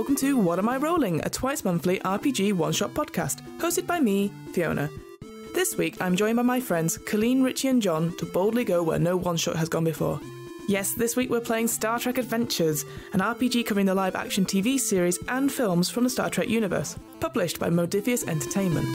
welcome to What Am I Rolling, a twice-monthly RPG one-shot podcast, hosted by me, Fiona. This week, I'm joined by my friends Colleen, Richie and John to boldly go where no one-shot has gone before. Yes, this week we're playing Star Trek Adventures, an RPG covering the live-action TV series and films from the Star Trek universe, published by Modiphius Entertainment.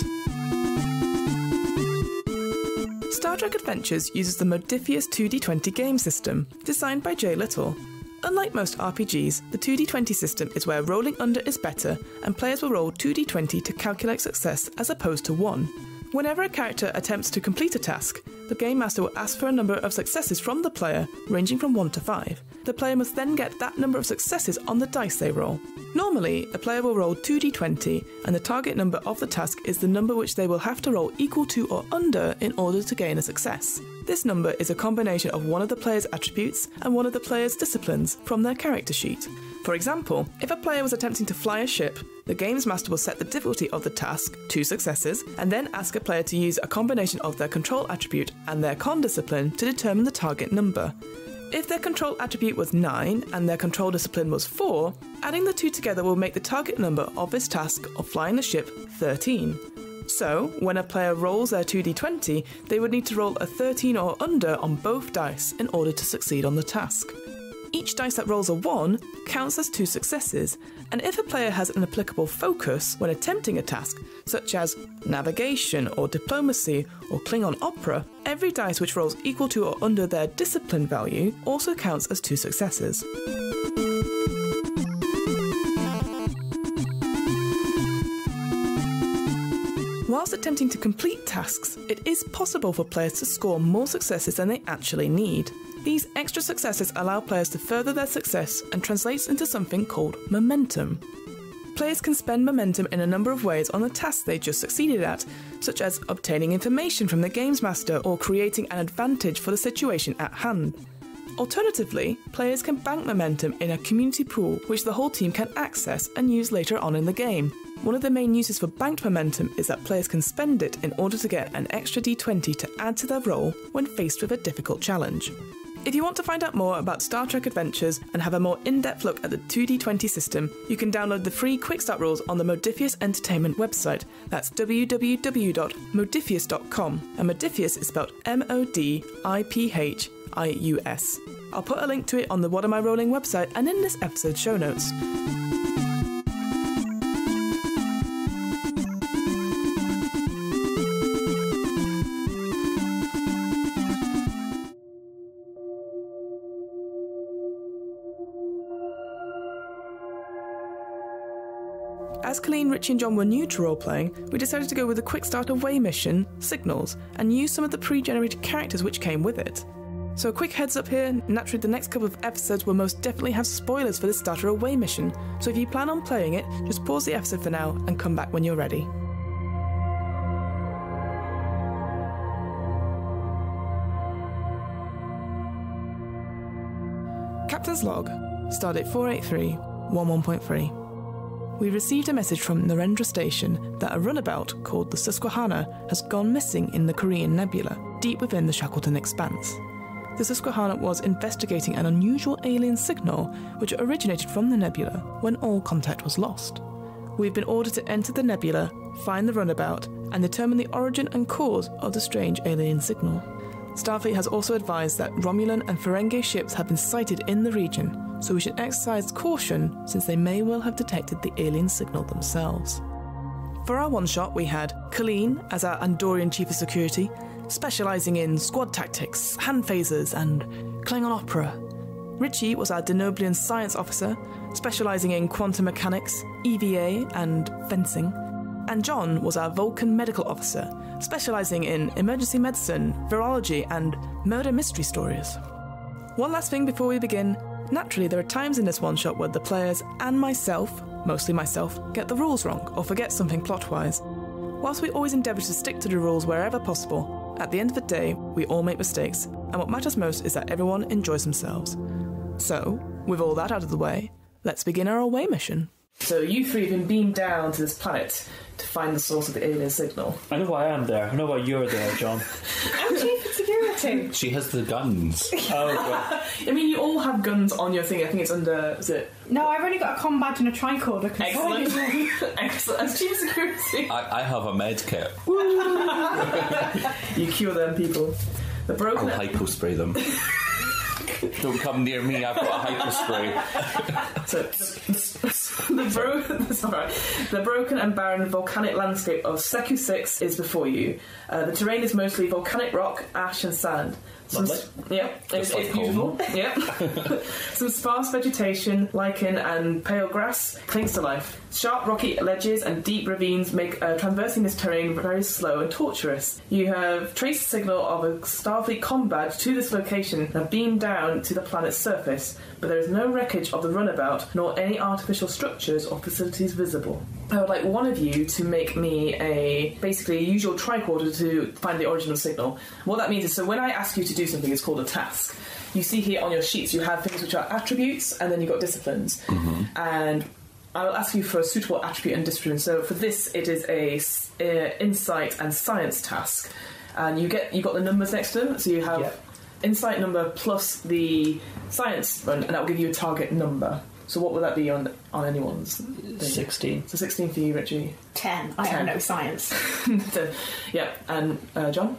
Star Trek Adventures uses the Modiphius 2D20 game system, designed by J. Little. Unlike most RPGs, the 2D20 system is where rolling under is better, and players will roll 2D20 to calculate success as opposed to 1. Whenever a character attempts to complete a task, the Game Master will ask for a number of successes from the player, ranging from 1 to 5. The player must then get that number of successes on the dice they roll. Normally, a player will roll 2d20, and the target number of the task is the number which they will have to roll equal to or under in order to gain a success. This number is a combination of one of the player's attributes and one of the player's disciplines from their character sheet. For example, if a player was attempting to fly a ship, the Games Master will set the difficulty of the task, 2 successes, and then ask a player to use a combination of their control attribute and their con discipline to determine the target number. If their control attribute was 9 and their control discipline was 4, adding the two together will make the target number of this task of flying the ship 13. So, when a player rolls their 2d20, they would need to roll a 13 or under on both dice in order to succeed on the task. Each dice that rolls a 1 counts as 2 successes, and if a player has an applicable focus when attempting a task, such as navigation or diplomacy or Klingon opera, every dice which rolls equal to or under their discipline value also counts as 2 successes. Whilst attempting to complete tasks, it is possible for players to score more successes than they actually need. These extra successes allow players to further their success and translates into something called momentum. Players can spend momentum in a number of ways on the tasks they just succeeded at, such as obtaining information from the Games Master or creating an advantage for the situation at hand. Alternatively, players can bank momentum in a community pool which the whole team can access and use later on in the game. One of the main uses for banked momentum is that players can spend it in order to get an extra d20 to add to their roll when faced with a difficult challenge. If you want to find out more about Star Trek Adventures and have a more in-depth look at the 2D20 system, you can download the free Quick Start rules on the Modiphius Entertainment website. That's www.modiphius.com, and Modiphius is spelled M-O-D-I-P-H-I-U-S. I'll put a link to it on the What Am I Rolling website and in this episode's show notes. As Colleen, Richie and John were new to role-playing, we decided to go with the quick start away mission, Signals, and use some of the pre-generated characters which came with it. So a quick heads up here, naturally the next couple of episodes will most definitely have spoilers for the starter away mission, so if you plan on playing it, just pause the episode for now and come back when you're ready. Captain's Log, Stardate 483-11.3. We received a message from Narendra Station that a runabout called the Susquehanna has gone missing in the Korean Nebula, deep within the Shackleton Expanse. The Susquehanna was investigating an unusual alien signal which originated from the nebula when all contact was lost. We've been ordered to enter the nebula, find the runabout, and determine the origin and cause of the strange alien signal. Starfleet has also advised that Romulan and Ferengi ships have been sighted in the region, so we should exercise caution since they may well have detected the alien signal themselves. For our one-shot, we had Colleen as our Andorian Chief of Security, specialising in squad tactics, hand phasers, and Klingon opera. Richie was our Denoblian Science Officer, specialising in quantum mechanics, EVA, and fencing. And John was our Vulcan Medical Officer, specialising in emergency medicine, virology, and murder mystery stories. One last thing before we begin. Naturally, there are times in this one-shot where the players and myself, mostly myself, get the rules wrong or forget something plot-wise. Whilst we always endeavour to stick to the rules wherever possible, at the end of the day, we all make mistakes, and what matters most is that everyone enjoys themselves. So, with all that out of the way, let's begin our away mission. So you three have been beamed down to this planet to find the source of the alien signal. I know why I'm there. I know why you're there, John. I'm chief of security. She has the guns. Oh, God. I mean, you all have guns on your thing. I think it's under... Is it... No, I've only got a comm badge and a tricorder. Excellent. Excellent. As chief of security. I have a med kit. You cure them, people. The broken... I'll hypo-spray them. Don't come near me, I've got a hypo-spray. So, the broken and barren volcanic landscape of Seku 6 is before you. The terrain is mostly volcanic rock, ash and sand. It's like beautiful. Yeah. Some sparse vegetation, lichen and pale grass clings to life. Sharp rocky ledges and deep ravines make traversing this terrain very slow and tortuous. You have traced the signal of a Starfleet comm badge to this location and have beamed down to the planet's surface, but there is no wreckage of the runabout nor any artificial structures or facilities visible. I would like one of you to make me a usual tricorder to find the original signal. What that means is, so when I ask you to do something, it's called a task. You see here on your sheets, you have things which are attributes, and then you've got disciplines. Mm-hmm. And I'll ask you for a suitable attribute and discipline. So for this, it is a insight and science task, and you've got the numbers next to them. So you have insight number plus the science one, and that will give you a target number. So what would that be on anyone's thing? 16. So 16 for you, Richie. 10. I have no science. Yeah, and John?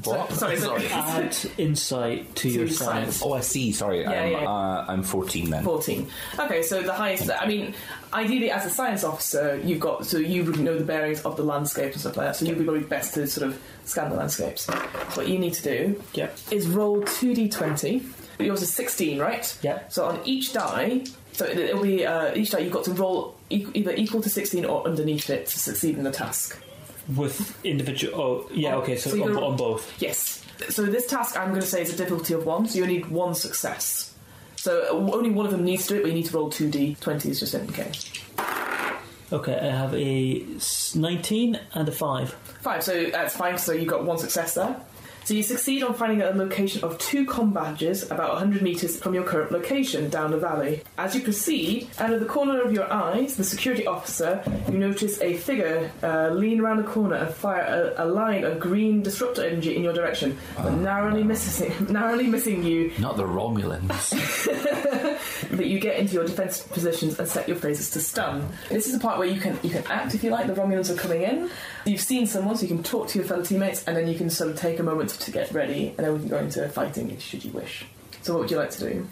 What? Sorry. Add insight to your science. Oh, I see. Sorry, I'm 14 then. 14. Okay, so the highest. I mean, ideally, as a science officer, you would know the bearings of the landscape and stuff like that. So you'd be probably best to sort of scan the landscapes. What you need to do is roll 2d20. But yours is 16, right? Yeah. So on each die, so it'll be each die you've got to roll either equal to 16 or underneath it to succeed in the task. With individual... Oh, yeah, okay, so on both. Yes. So this task, I'm going to say, is a difficulty of 1, so you need 1 success. So only one of them needs to do it, but you need to roll 2d20s just in case. Okay, I have a 19 and a 5. 5, so that's fine, so you've got 1 success there. So you succeed on finding a location of 2 comm badges about 100 metres from your current location down the valley. As you proceed, out of the corner of your eyes, the security officer, you notice a figure lean around the corner and fire a line of green disruptor energy in your direction, but narrowly missing you. Not the Romulans. But you get into your defence positions and set your phasers to stun. This is the part where you can act if you like. The Romulans are coming in. You've seen someone, so you can talk to your fellow teammates, and then you can sort of take a moment to get ready, and then we can go into fighting should you wish. So what would you like to do?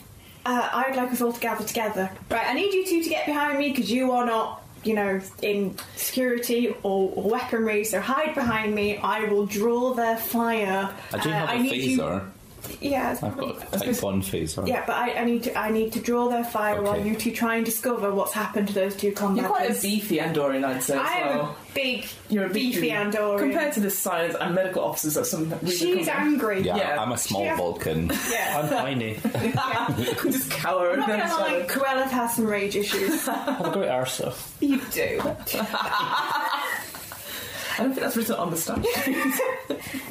I would like us all to gather together. Right, I need you two to get behind me because you are not, in security or weaponry, so hide behind me. I will draw their fire. I do have a phaser. Yeah, I've got a type 1 phaser. Yeah, but I need to draw their fire while you two try and discover what's happened to those 2 combatants. You're quite a beefy Andorian, I'd say. You're a beefy Andorian. Compared to the science and medical officers, that's some. She's angry. Yeah, I'm a small Vulcan. Yeah, I'm tiny. Just cower. I'm not gonna lie, Cruella has some rage issues. Have a great Ursa. You do. I don't think that's written on the stamp.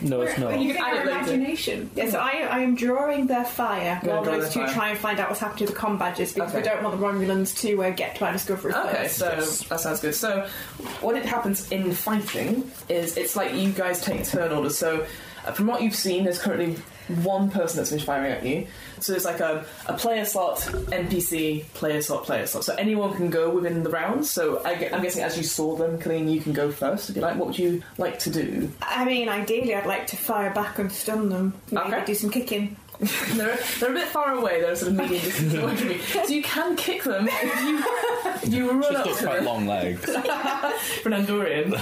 No, it's not. You can add imagination. Yeah, so I am drawing their fire while those two try and find out what's happened to the comm badges because we don't want the Romulans to get to our discovery first. Okay, so that sounds good. So what it happens in fighting is it's like you guys take turn orders. So from what you've seen, there's currently 1 person that's finished firing at you. So there's like a player slot, NPC, player slot. So anyone can go within the rounds. So I'm guessing as you saw them, Colleen, you can go first if you like. What would you like to do? I mean, ideally I'd like to fire back and stun them. Maybe do some kicking. They're a bit far away. They're sort of medium distance away from you, so you can kick them if you run up to them. She's got quite long legs. For an Andorian.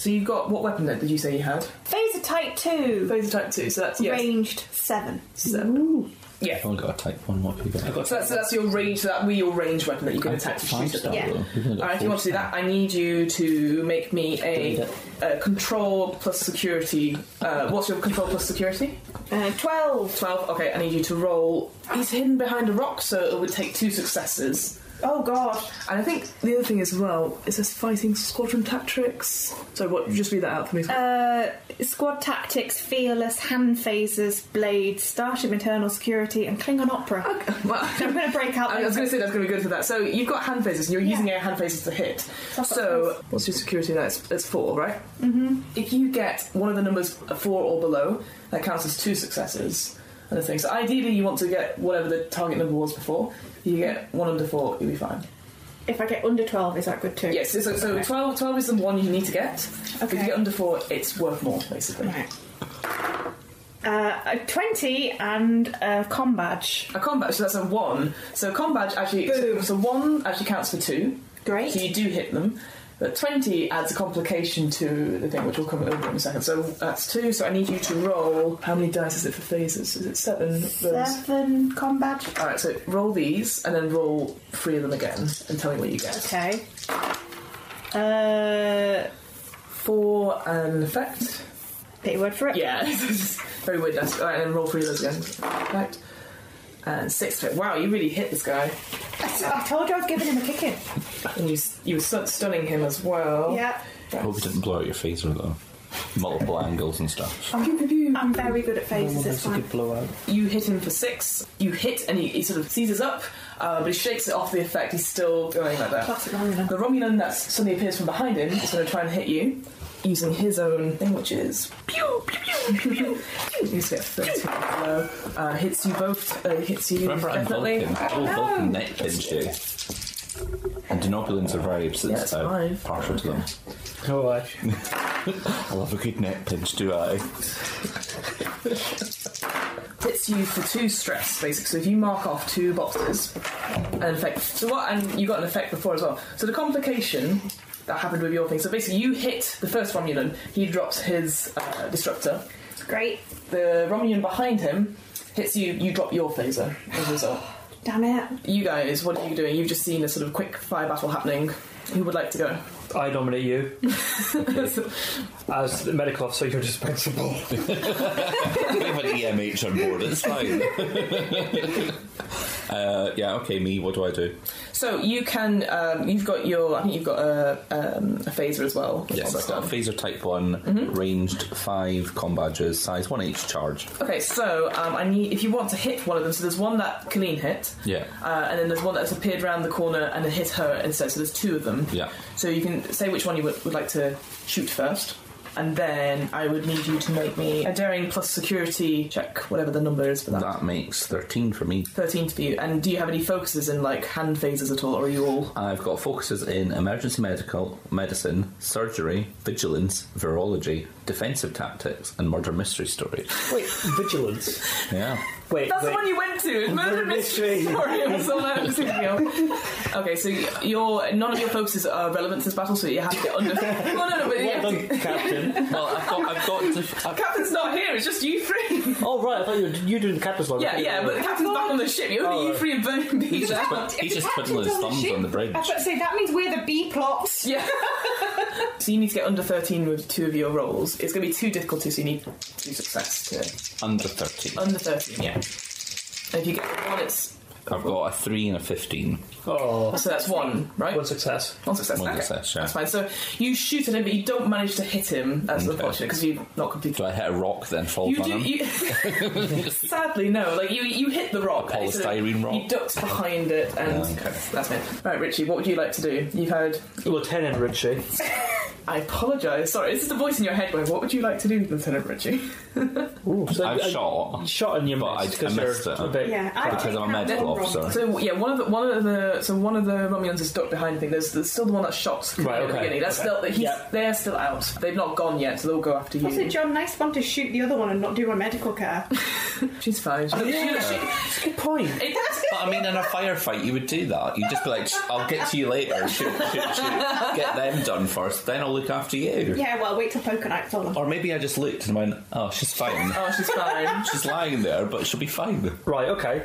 So you've got, what weapon did you say you had? Phaser type 2. Phaser type 2. So that's ranged 7. Ooh. Yeah. I've only got a type 1. What have you got? So that's your range. So that will be your range weapon that you can attack to shoot at them. Yeah. Alright, if you want to do that, I need you to make me a control plus security. What's your control plus security? 12. 12. Okay, I need you to roll. He's hidden behind a rock, so it would take 2 successes. Oh god. And I think the other thing as well, it says fighting squadron tactics. So what? Just read that out for me. Squad tactics, fearless, hand phasers, blades, starship internal security, and Klingon opera. Okay, well, So I'm going to break out. I was going to say that's going to be good for that. So you've got hand phasers, and you're using your hand phasers to hit. So what's your security now? It's 4, right? Mm-hmm. If you get one of the numbers 4 or below, that counts as 2 successes. And the thing. So ideally, you want to get whatever the target number was before. If you get 1 under 4, you'll be fine. If I get under 12, is that good too? Yes. So Okay. 12 is the one you need to get. Okay. If you get under 4, it's worth more, basically. Right. A 20 and a com badge. A com badge, so that's a 1. So com badge actually, Boom. so 1 actually counts for 2. Great. So you do hit them. But 20 adds a complication to the thing, which we'll come over in a second. So that's 2. So I need you to roll. How many dice is it for phasers? Is it 7? 7 com badge. All right. So roll these and then roll 3 of them again and tell me what you get. Okay. 4 and effect. Take your word for it. Yeah. Very weird dice. All right, and then roll 3 of those again. Effect. And 6 to it. Wow, you really hit this guy. I told you I was giving him a kicking. And you were stunning him as well. Yeah. I hope you didn't blow out your phaser though. Multiple angles and stuff. I'm very good at phases, it's That's a fine. good blowout. You hit him for 6. You hit and he sort of seizes up, but he shakes it off the effect. He's still going like that. Classic Romulan. The Romulan that suddenly appears from behind him is going to try and hit you using his own thing, which is pew pew pew pew. You get 13 below. Hits you both. Hits you Remember, I'm definitely. Vulcan. I will Vulcan neck pinch you. And Denopulins are very Yeah, it's partial fine. to them. Oh, I. I love a good neck pinch, do I? Hits you for 2 stress, basically. So if you mark off 2 boxes, an effect. So what? And you got an effect before as well. So the complication that happened with your thing. So basically, you hit the first Romulan. He drops his disruptor. Great. The Romulan behind him hits you. You drop your phaser as a result. Damn it. You guys, what are you doing? You've just seen a sort of quick fire battle happening. Who would like to go? I nominate you as the medical officer. You're dispensable. We have an EMH on board, it's fine. Yeah, okay, me, what do I do? So you can. You've got your. I think you've got a phaser as well. Yes, I've got a phaser type 1, ranged 5 com badges, size 1 each charge. Okay, so I need. If you want to hit one of them, so there's one that Colleen hit. Yeah. And then there's one that's appeared around the corner and it hit her instead. So there's 2 of them. Yeah. So you can say which one you would like to shoot first. And then I would need you to make me a daring plus security check, whatever the number is for that. That makes 13 for me. 13 for you. And do you have any focuses in like hand phases at all, or are you all? I've got focuses in emergency medicine, surgery, vigilance, virology, defensive tactics, and murder mystery story. Wait, vigilance. Yeah. Wait, That's the one you went to. It's murder mystery. Sorry, it was all out of the Okay, so none of your focuses are relevant to this battle, so you have to get under. Well, no, but you have to. Captain. Well, I've got to. Captain's not here. It's just you three. Oh right, I thought you were doing the captain's one. Yeah, but the captain's back on the ship. You only you three and Vernon B. He's just twiddling his thumbs on the bridge. I was about to say, that means we're the B plots. Yeah. So you need to get under 13 with 2 of your rolls. It's going to be too difficult so you need 2 success to Under 13. under 13. Yeah. And if you get 1, it's I've got a 3 and a 15. Oh, so that's 1, right? one success. 1 success. One Okay. success, yeah. That's fine. So you shoot at him, but you don't manage to hit him. That's Okay. unfortunate because you've not completed. Do I hit a rock then fall You on do. him? You, sadly, no. Like you hit the rock. A and it sort of- polystyrene rock? You ducked behind it, and that's it. Right, Richie. What would you like to do? You've heard. Lieutenant Richie. I apologise. Sorry, this is the voice in your head going, what would you like to do, Lieutenant Richie? Ooh, so I've shot. Shot in your But missed I because missed you're it. a bit. Yeah, Because I'm a medical officer. So yeah, one of the Romulans is stuck behind the thing. There's still the one that shot Right, at the okay. beginning. That's still they're still out. They've not gone yet, so they'll go after you. Also, John, nice one to shoot the other one and not do my medical care. She's fine. That's a good point. But I mean, in a firefight, you would do that. You'd just be like, I'll get to you later. Shoot. Get them done first, then I'll look after you. Yeah, well, wait till poker night's on. Or maybe I just looked and went, oh, she's fine. Oh, she's fine. She's lying there, but she'll be fine. Right, okay.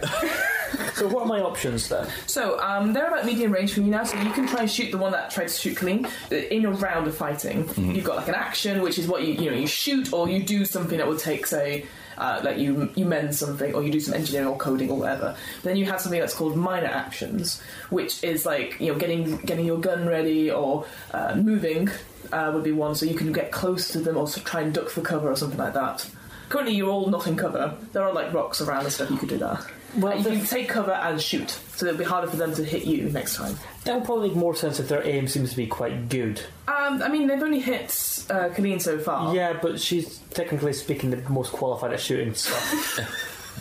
So what are my options then? So they're about medium range for you now, so you can try and shoot the one that tried to shoot Colleen. In your round of fighting, you've got like an action, which is what you shoot, or you do something that will take, say, like you mend something, or you do some engineering or coding or whatever. Then you have something that's called minor actions, which is like getting your gun ready or moving would be one, so you can get close to them or try and duck for cover or something like that. Currently, you're all not in cover. There are like rocks around and stuff. You could do that. Well, you can take cover and shoot, so it'll be harder for them to hit you next time. That would probably make more sense if their aim seems to be quite good. I mean, they've only hit Colleen so far. Yeah, but she's technically speaking the most qualified at shooting stuff.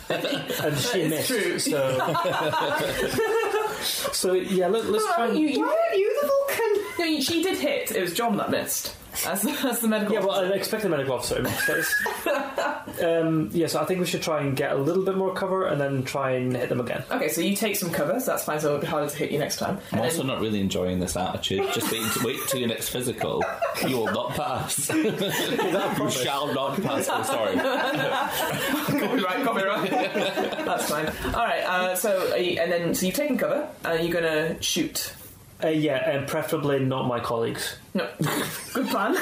And she missed. True. So yeah, let's try. Why aren't you the Vulcan? No, she did hit. It was John that missed. As the medical officer. Well, I expect the medical officer to miss. So I think we should try and get a little bit more cover and then try and hit them again. Okay, so you take some cover, so that's fine, so it'll be harder to hit you next time. I'm also not really enjoying this attitude. Just wait till your next physical. You will not pass. You shall not pass. I'm sorry. Copyright. That's fine. Alright, so you've taken cover, and you're going to shoot. And preferably not my colleagues. No. Good plan.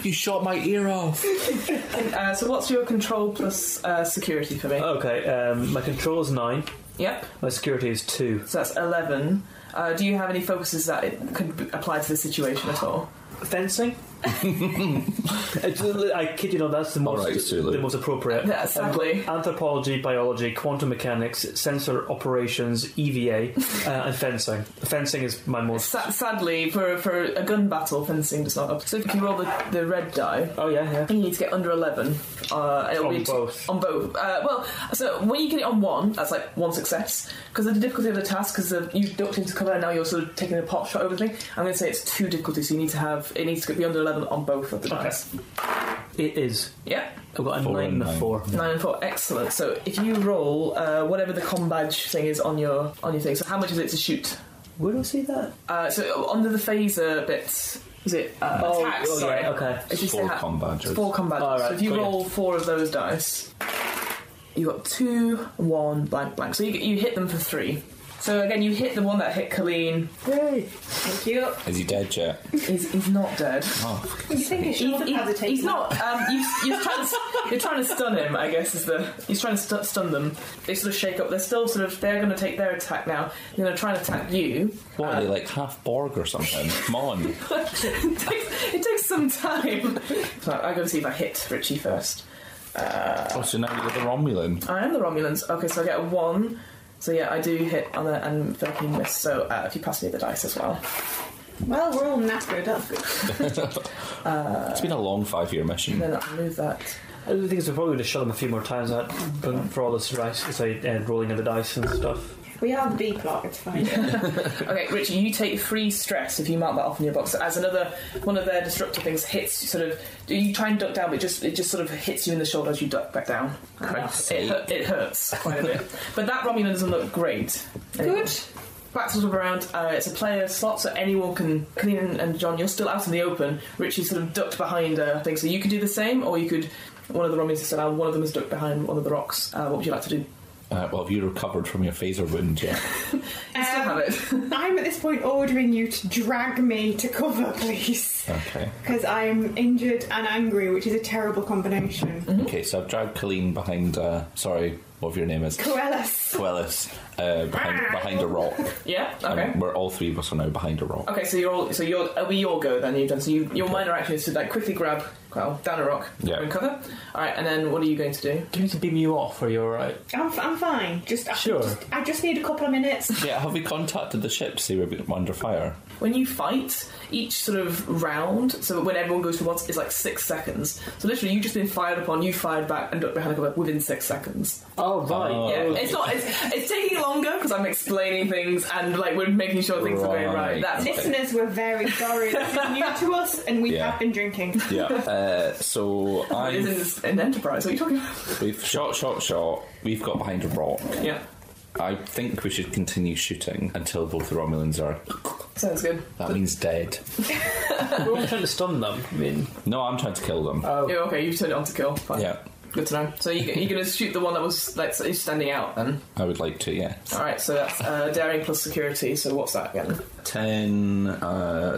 You shot my ear off. So what's your control plus security for me? Okay, my control is 9. Yep. My security is 2. So that's 11. Do you have any focuses that it could apply to the situation at all? Fencing? I kid you not, that's the most appropriate. Yeah, sadly. Anthropology, biology, quantum mechanics, sensor operations, EVA, and fencing. Fencing is my most... Sadly, for a gun battle, fencing does not... So if you roll the red die... Oh, yeah. You need to get under 11. It'll be both. On both. So when you get it on 1, that's like 1 success. Because of the difficulty of the task, because you've ducked into cover and now you're sort of taking a pot shot over the thing, I'm going to say it's 2 difficulty, so it needs to be under 11 on both of the dice. It is. Yeah. I've got a 9 and a 4. 9 and 4, excellent. So if you roll whatever the com badge thing is on your thing, so how much is it to shoot? Where do I see that? So under the phaser bit... Is it attacks? Sorry. Yeah, okay. It's 4 com badges. 4 com badges. Right, so if you roll 4 of those dice, you got 2, 1, blank. So you hit them for 3. So again, you hit the one that hit Colleen. Yay! Thank you. Is he dead yet? He's not dead. Oh, You think he's not. You're trying to stun him, I guess. He's trying to stun them. They sort of shake up. They're still they're going to take their attack now. They're going to try and attack you. What are they, like half Borg or something? Come on. It takes some time. So I'm going to see if I hit Richie first. So now you're the Romulan. I am the Romulans. Okay, so I get a 1. So yeah, I do hit on it and 13 miss. So if you pass me the dice as well. Well, we're all knackered. That's good. It's been a long 5-year mission. Then I'll move that. The thing is, we're probably going to shut them a few more times for all this dice, rolling of the dice and stuff. We are the B plot, it's fine. Okay, Richie, you take 3 stress if you mark that off in your box. So as another one of their destructive things hits, you try and duck down, but it just sort of hits you in the shoulder as you duck back down. It hurts quite a bit. But that Romulan doesn't look great. Anyway. Good. Back sort of around, it's a player slot, so anyone can... Colleen and John, you're still out in the open. Richie sort of ducked behind a thing, so you could do the same, or you could... One of the Romulans is still out, one of them is ducked behind one of the rocks. What would you like to do? Well, have you recovered from your phaser wound yet? You still have it. I'm at this point ordering you to drag me to cover, please. Okay. Because I'm injured and angry, which is a terrible combination. Mm-hmm. Okay, so I've dragged Colleen behind... whatever your name is. Coelus. Behind a rock. Yeah, okay. And all 3 of us are now behind a rock. Okay, so it'll be your go then. You've done so. Your minor action is to quickly grab down a rock, and cover. All right, and then what are you going to do? Do you need to beam you off, or are you all right? I'm fine. I just need a couple of minutes. Yeah, have we contacted the ship to see we're under fire? When you fight, each sort of round, so when everyone goes for once, is like 6 seconds. So literally, you've just been fired upon, you fired back, and ducked behind the cover within 6 seconds. Oh right. Yeah, it's taking longer because I'm explaining things and we're making sure things are going right. That's Listeners were very sorry. This is new to us, and we have been drinking. Yeah. So It isn't an enterprise. What are you talking about? We've shot. We've got behind a rock. Yeah. I think we should continue shooting until both the Romulans are... Sounds good. That means dead. We're all trying to stun them. No, I'm trying to kill them. Oh, yeah, okay, you've turned it on to kill. Fine. Yeah. Good to know. So you're going to shoot the one that was like is standing out then? I would like to, yeah. All right, so that's daring plus security. So what's that again? 10,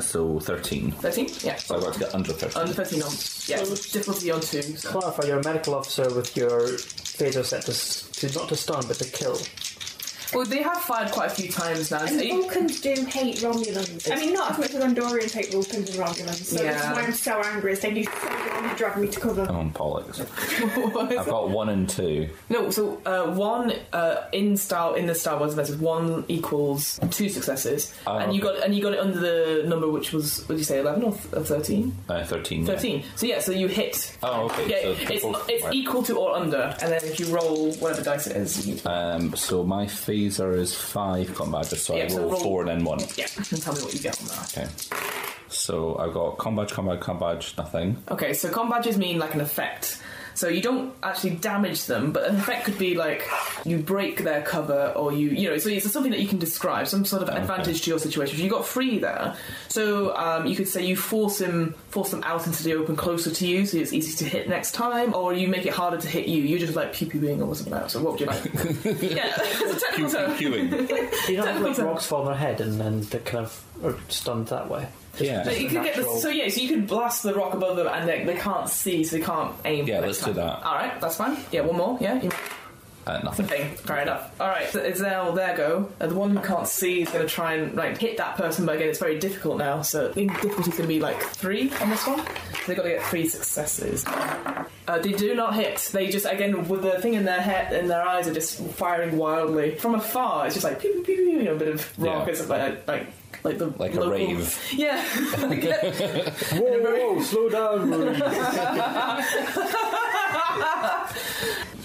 so 13. 13? Yeah. So I've got to get under 13. Under 13 on. Yeah, difficulty on 2. So. Clarify, you're a medical officer with your phaser set to not to stun, but to kill. Well, they have fired quite a few times now. And the Vulcans do hate Romulans. I mean, not as much as Andorians hate Vulcans and Romulans. So this is why I'm so angry. Is they do so want to drag me to cover. I'm on Pollux. I've got 1 and 2. No, so 1 in the Star Wars events, 1 equals 2 successes, and you got it under the number which was, what did you say, 11 or 13? 13. 13. So yeah, so you hit. Oh, okay. Yeah, So it's equal to or under, and then if you roll whatever dice it is. So my phaser is 5 combat badges, so I roll 4 and then 1. Yeah, and tell me what you get on that. Okay. So I've got combat badge, nothing. Okay, so combat badges mean like an effect. So you don't actually damage them, but an effect could be like you break their cover, or you know, so it's something that you can describe, some sort of advantage to your situation. So you got 3 there, so you could say you force them out into the open, closer to you, so it's easy to hit next time, or you make it harder to hit you. You just like pew-pewing or something like that. So what would you like? Yeah, it's a technical term. Pew-pewing. You don't have like rocks fall on their head and then they kind of are stunned that way. Yeah. So you could get so you could blast the rock above them, and they can't see, so they can't aim. Yeah, let's do that. All right, that's fine. Yeah, one more. Yeah. Nothing. Okay, fair enough. All right, so it's now their go. The one who can't see is going to try and like hit that person, but again, it's very difficult now. So I think difficulty's going to be like 3 on this one. So they've got to get 3 successes. They do not hit. They just, again, with the thing in their head, in their eyes, are just firing wildly from afar. It's just like pew pew pew, you know, a bit of rock. Yeah. It's like the a rave. Yeah. Whoa, slow down, Marie.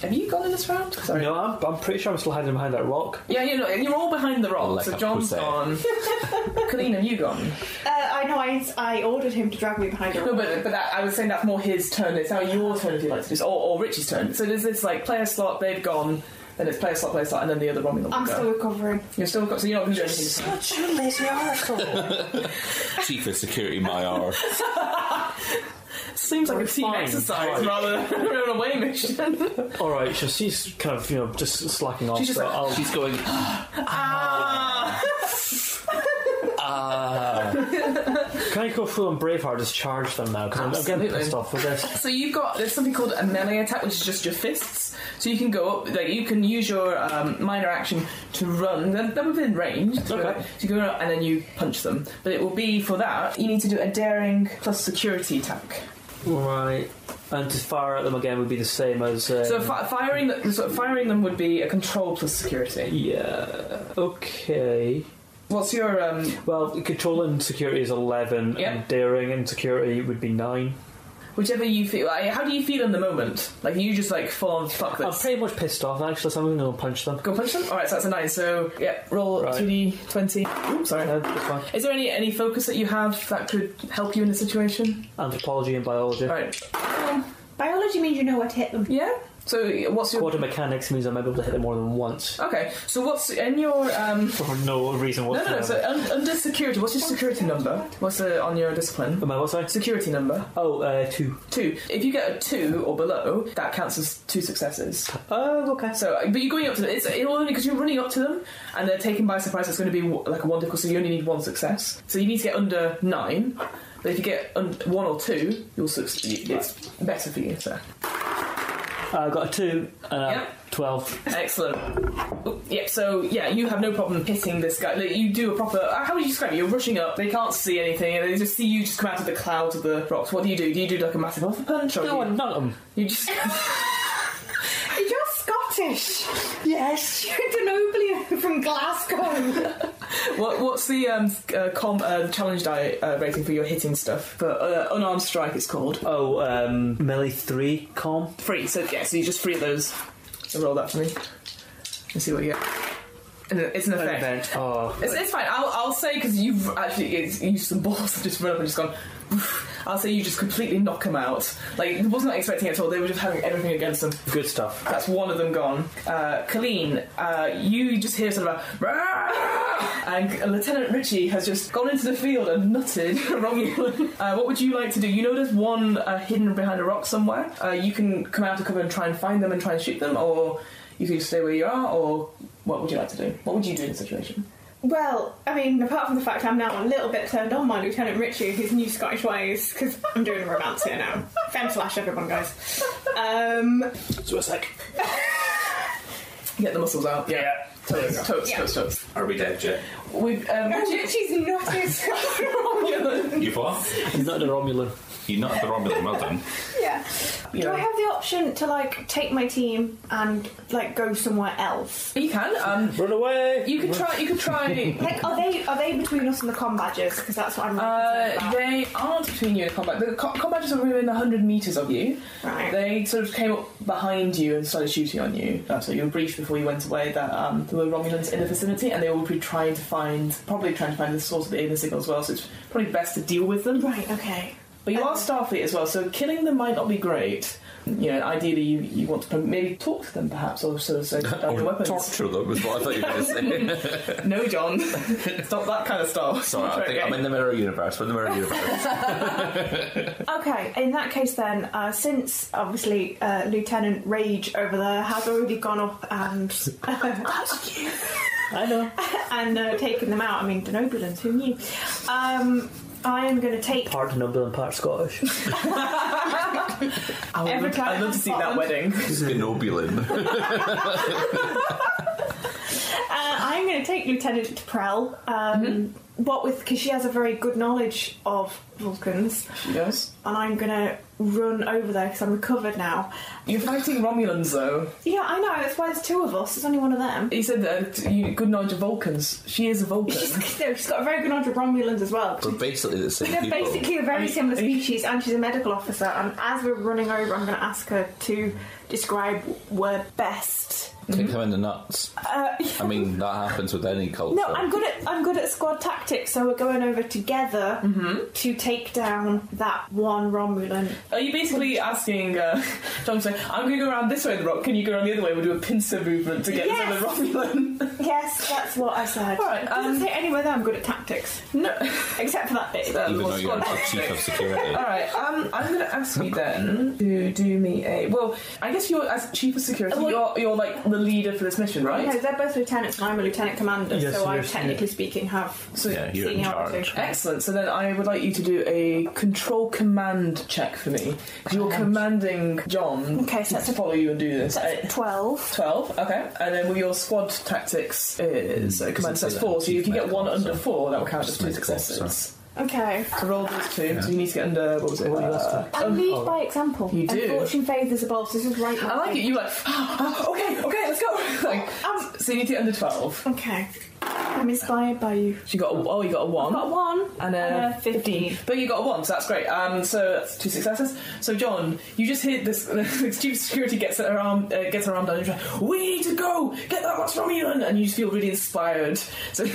Have you gone in this round? Sorry. No, I'm pretty sure I'm still hiding behind that rock. Yeah, you're all behind the rock. Like so a John's pussy. gone. Colleen, have you gone? I know. I ordered him to drag me behind a rock. No, but I was saying that's more his turn. It's now your turn if you like to do so, or Richie's turn. So there's this like player slot. They've gone. Then it's player slot, and then the other Romulan. I'm still recovering. You're still so you're not going to do anything. Such a lazy arsehole. Chief of Security, my arse. Seems like a team exercise rather than an away mission. Alright, so she's kind of, just slacking off. She's just like, She's going. Can I go full on Braveheart, just charge them now? Because I'm getting pissed off with this. So there's something called a melee attack, which is just your fists. So you can go up, like you can use your minor action to run. They're within range. Okay. So you go up and then you punch them. But it will be for that you need to do a daring plus security attack. Right. And to fire at them again would be the same as... So firing them would be a control plus security. Yeah. Okay. What's your... Well, control and security is 11, Yeah. and daring and security would be 9. Whichever you feel... how do you feel in the moment? Like, you just, like, full on fuck this. I'm pretty much pissed off, actually, so I'm going to go punch them. Go punch them? Alright, so that's a 9. So, yeah, roll Right. 2d20. Oops, sorry. No, that's fine. Is there any focus that you have that could help you in the situation? Anthropology and biology. Alright. Biology means you know where to hit them. Yeah? So, what's your... Quantum mechanics means I might be able to hit them more than once. Okay, so what's in your... For no reason whatsoever. No, so under security, what's your security number? What's on your discipline? Am I what, sorry? Security number. Oh, 2. 2. If you get a 2 or below, that counts as 2 successes. Oh, okay. So, but you're going up to them. It'll only because you're running up to them and they're taken by surprise. It's going to be like a 1 difficulty. So you only need 1 success. So you need to get under 9. But if you get 1 or 2, you'll succeed. It's better for you. So. I got a 2 and Yep. 12. Excellent. Yeah, so, yeah, you have no problem hitting this guy. Like, you do a proper... How would you describe it? You're rushing up, they can't see anything, and they just see you just come out of the clouds of the rocks. What do you do? Do you do, like, a massive offer punch? Or No, I'm not them. You just... You're Scottish. Yes. You're Denoblia from Glasgow. What's the challenge die rating for your hitting stuff? For unarmed strike, it's called. Oh, melee 3 com. 3, so, yeah, so you just 3 of those. So roll that for me. And see what you get. And it's an effect. Event. Oh. It's fine. I'll say because you've actually used some balls and just run up and just gone. I'll say you just completely knock them out. Like, wasn't expecting it at all. They were just having everything against them. Good stuff. That's one of them gone. Colleen, you just hear sort of a and Lieutenant Richie has just gone into the field and nutted Romulan. What would you like to do? You know there's one hidden behind a rock somewhere. You can come out of cover and try and find them and try and shoot them, or you can just stay where you are, or what would you like to do? What would you do in the situation? Well, I mean, apart from the fact I'm now a little bit turned on by Lieutenant Richie, his new Scottish ways, because I'm doing a romance here now. Femme slash everyone, guys. So it's like... Get the muscles out. Yeah. Totes. Are we dead yet? We've, Richie's not his Romulan. You what? He's not a Romulan. You're not the Romulan, well done. Yeah. Do I have the option to, like, take my team and, like, go somewhere else? You can. Run away! You could try. Like, are they between us and the comm badgers? Because that's what I'm really concerned about. They aren't between you and the combat. The combatants are within 100 metres of you. Right. They sort of came up behind you and started shooting on you. So you were briefed before you went away that there were Romulans in the vicinity, and they will be probably trying to find the source of the alien signal as well. So it's probably best to deal with them. Right, okay. But you are Starfleet as well, so killing them might not be great. You know, ideally you want to maybe talk to them perhaps, or sort of say down your weapons. Torture them was what I thought you were going to say. No, John. It's not that kind of stuff. Sorry, I think I'm in the mirror universe. We're in the mirror universe. Okay, in that case then, since obviously Lieutenant Rage over there has already gone up and... That's you. I know. And taken them out. I mean, the Nobulans, who knew? I am going to take... Part Nobulan, part Scottish. I'd love to see that wedding. Nobulin. I'm going to take Lieutenant Prell. Because she has a very good knowledge of Vulcans. She does. And I'm going to run over there because I'm recovered now. You're fighting Romulans, though. Yeah, I know. That's why there's two of us. There's only one of them. You said that you good knowledge of Vulcans. She is a Vulcan. She's got a very good knowledge of Romulans as well. We're basically the same They're people. basically a very similar species, and she's a medical officer. And as we're running over, I'm going to ask her to describe where best. Kick him in the nuts. I mean, that happens with any culture. No, I'm good at squad tactics, so we're going over together to take down that one Romulan. Are you basically asking John to say, I'm going to go around this way of the rock, can you go around the other way? We'll do a pincer movement to get to the Romulan. Yes, that's what I said. Alright, doesn't say anywhere that I'm good at tactics. No. Except for that bit. Even though you're a chief of security. Alright, I'm going to ask you then to do me a... Well, I guess you're, as chief of security, you're like the leader for this mission, right? No, they're both lieutenants and I'm a lieutenant commander, Yes, so I yes, technically speaking have Yeah, you're in seniority. charge. Excellent. So then I would like you to do a control command check for me. You're commanding John Okay, so that's to follow you and do this. That's 12. 12, okay. And then with your squad tactics is command says 4, so if you get one under 4, that will count as 2 successes. Okay. So roll those 2, so you need to get under, what was it? I lead by example. You do. And fortune favours the boss. This is right. I like it. You're like, okay, let's go. Like, so you need to get under 12. Okay. I'm inspired by you. You got a 1. I've got a 1 And a 15. But you got a 1, so that's great. So that's 2 successes. So John, you just hit this. The chief security gets her arm down. And you're like, we need to go get that last Romulan, and you just feel really inspired. So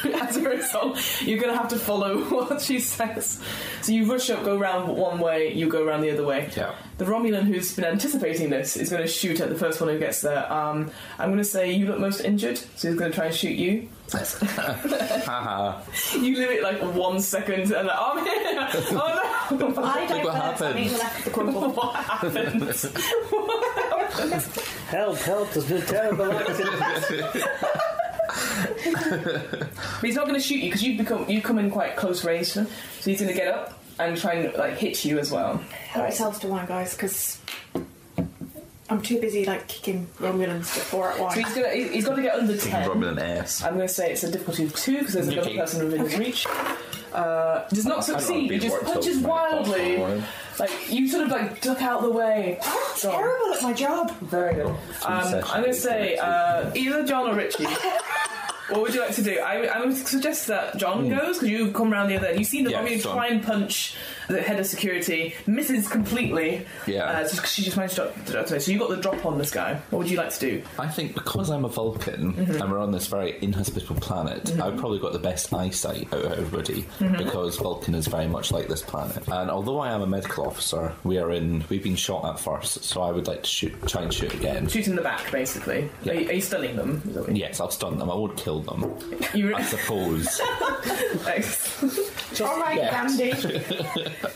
as a result, you're going to have to follow what she says. So you rush up, go round one way, you go around the other way. Yeah. The Romulan who's been anticipating this is going to shoot at the first one who gets there. I'm going to say you look most injured, so he's going to try and shoot you. You live it like 1 second and like, I'm here. Oh no! I don't what happened. I left the crumble. What happened? Help, there's been a terrible accident. But he's not going to shoot you because you come in quite close range to him, so he's going to get up and try and like hit you as well. Help yourselves to one, guys, because I'm too busy like kicking Romulans before at one. So he's got to get under 10. Romulan ass. I'm going to say it's a difficulty of 2 because there's another person within his reach. Does not succeed. He just punches wildly. Like you sort of like duck out the way. I'm terrible at my job. Very good. I'm going to say either John or Richie. What would you like to do? I would suggest that John goes because you come around the other end. You've seen the Romulan try and punch The head of security misses completely. Yeah. She just managed to. So you got the drop on this guy. What would you like to do? I think because I'm a Vulcan and we're on this very inhospitable planet, I've probably got the best eyesight out of everybody because Vulcan is very much like this planet. And although I am a medical officer, we've been shot at first, so I would like to try and shoot again. Shoot in the back, basically. Yeah. Are you stunning them? Is that what you- Yes, I'll stun them. I won't kill them. You I suppose. All right, Dandy.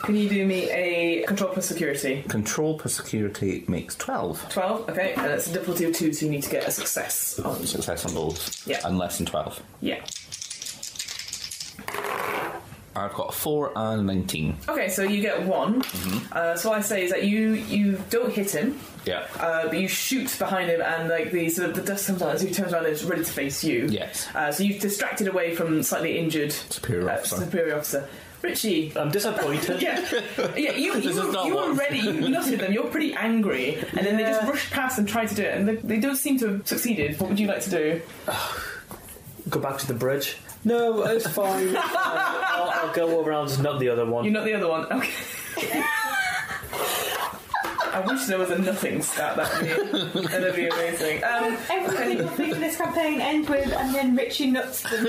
Can you do me a control plus security? Control per security makes 12. 12, okay, and it's a difficulty of 2, so you need to get a success on. Success on both. Yeah. And less than 12. Yeah. I've got a 4 and a 19. Okay, so you get 1. So what I say is that you don't hit him, Yeah. but you shoot behind him, and like the dust comes out as he turns around and is ready to face you. Yes. So you've distracted away from slightly injured Superior officer. Superior officer. Richie. I'm disappointed. Yeah, you This is not were what- ready. You nutted them. You're pretty angry, and then they just rushed past and tried to do it, and they don't seem to have succeeded. What would you like to do? Go back to the bridge. No, it's fine. I'll go over and I'll just nut the other one. You nut the other one. Okay. I wish there was a nothing stat. That'd be amazing. Every single thing in this campaign ends with, and then Richie nuts them.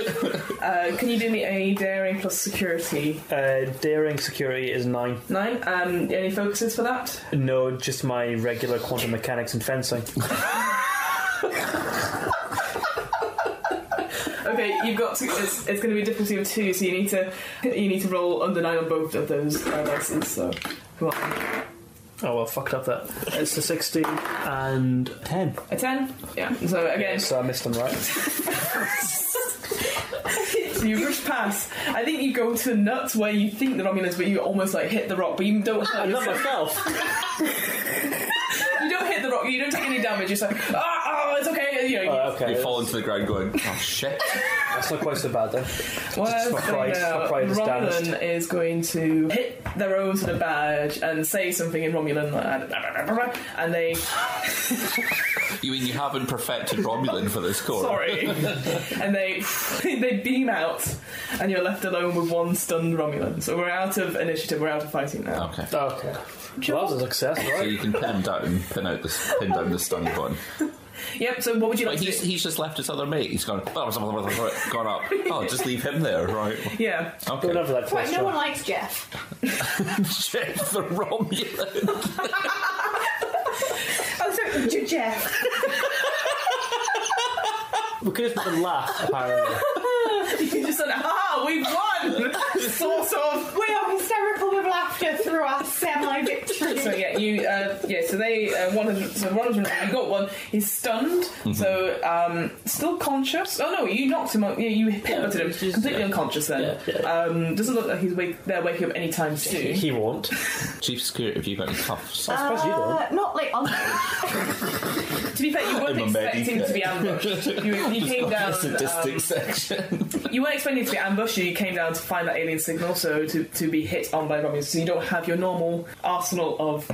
Can you do me a daring plus security? Daring security is 9. 9. Any focuses for that? No, just my regular quantum mechanics and fencing. Okay, you've got to. It's going to be a difficulty of 2, so you need to roll under 9 on both of those dices. So come on. Oh well, fucked up that. It's a 16 and 10. A 10? Yeah. So again, So I missed them, right? so you rush past. I think you go to the nuts where you think the Romulans, but you almost like hit the rock, but you don't hurt Not yourself. myself. You don't hit the rock. You don't take any damage. You're just like, oh, it's okay. You know. Okay. You fall into the ground going, oh shit. That's not quite so bad then. Well, my pride is damaged. Romulan is going to hit their own sort of badge and say something in Romulan, and they. You mean you haven't perfected Romulan for this course? Sorry. And they beam out, and you're left alone with 1 stunned Romulan. So we're out of initiative. We're out of fighting now. Okay. Okay. Well, that was a success, So right? you can pin him down, pin down the stunned one. Yep. So what would you But like to do? he's just left his other mate. He's gone up. Oh, just leave him there, right? Yeah. Okay. Going over that Right, question. no one likes Jeff. Jeff the Romulan. Oh, sorry, Jeff. We could just make them laugh, apparently. You just said, we've won! Sort of. We are hysterical with laughter through our semi-victory. So so they one of them, you got one. He's stunned, so still conscious. Oh no, you knocked him out. Yeah, you pivoted him, completely unconscious. Then doesn't look like he's waking up anytime soon. He won't. Chief Security, have you got any cuffs? I suppose you don't. Not like on. To be fair, you weren't I'm a expecting medic. to be ambushed. You came down. Statistics section. You weren't expecting to be ambushed. You came down to find that alien signal, so to be hit on by Romulans. So you don't have your normal arsenal of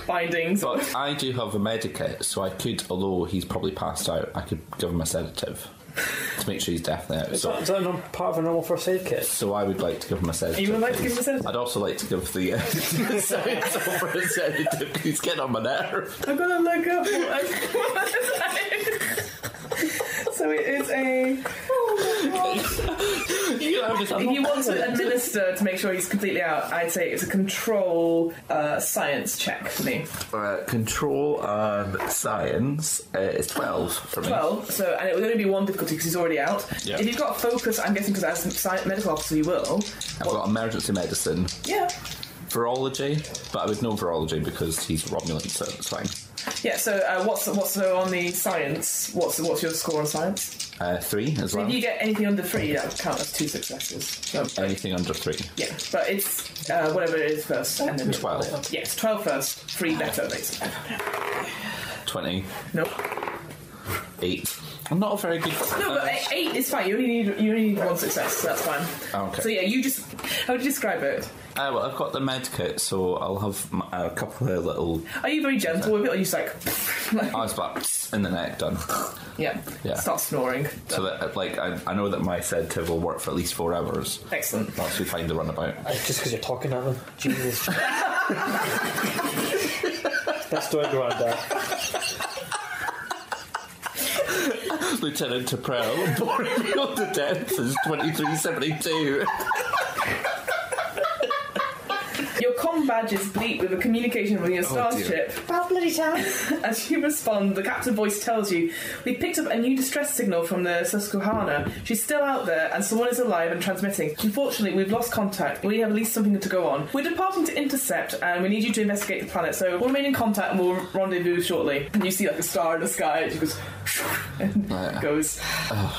bindings. But I do have a medikit, so I could, although he's probably passed out, I could give him a sedative to make sure he's definitely out. Is that not part of a normal first aid kit? So I would like to give him a sedative. You would like to please. give him a sedative? I'd also like to give the science over a sedative. He's getting on my nerve. I'm gonna look up. So it is a. If you want to administer to make sure he's completely out, I'd say it's a control science check for me. Control and science is 12 for me. 12. So, and it would only be 1 difficulty because he's already out. Yeah. If you've got focus, I'm guessing because as a medical officer you will. I've got emergency medicine, Yeah. virology, but I would know virology because he's Romulan, so it's fine. Yeah. So what's on the science? What's your score on science? 3 as So well. if you get anything under 3, that would count as 2 successes. So, Anything under 3. yeah, but it's whatever it is first, and then 12. Yes, 12 first, 3 better, basically. 20. Nope. 8. not a very good. No, but 8 is fine. You only need 1 success, so that's fine. Okay. So yeah, you just how would you describe it? Well, I've got the med kit, so I'll have a couple of little. Are you very gentle with it, or are you just like? I was about in the neck done. Yeah. Start snoring. So that, like, I know that my sedative will work for at least 4 hours. Excellent. Once we find the runabout. Just because you're talking at them. Jesus. That's the way around there. Lieutenant Taprell, boring me on to death since 2372. Your comm badges bleep with a communication with your starship. About bloody time. As you respond, the captain voice tells you, "We picked up a new distress signal from the Susquehanna. She's still out there, and someone is alive and transmitting. Unfortunately, we've lost contact. We have at least something to go on. We're departing to intercept, and we need you to investigate the planet. So we'll remain in contact, and we'll rendezvous shortly." And you see like a star in the sky, and she goes, and goes.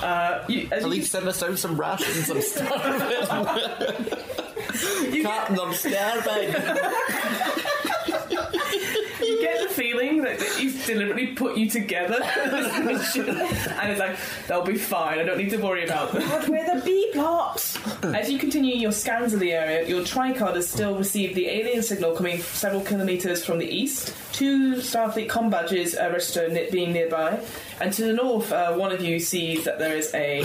At least send us out some rations. I'm starving. Captain, I'm starving. You get the feeling that he's deliberately put you together for this mission, and it's like, they'll be fine, I don't need to worry about them. God, we're the B-plots. As you continue your scans of the area, your tricard has still received the alien signal coming several kilometres from the east. 2 Starfleet comm badges are registered being nearby, and to the north, one of you sees that there is a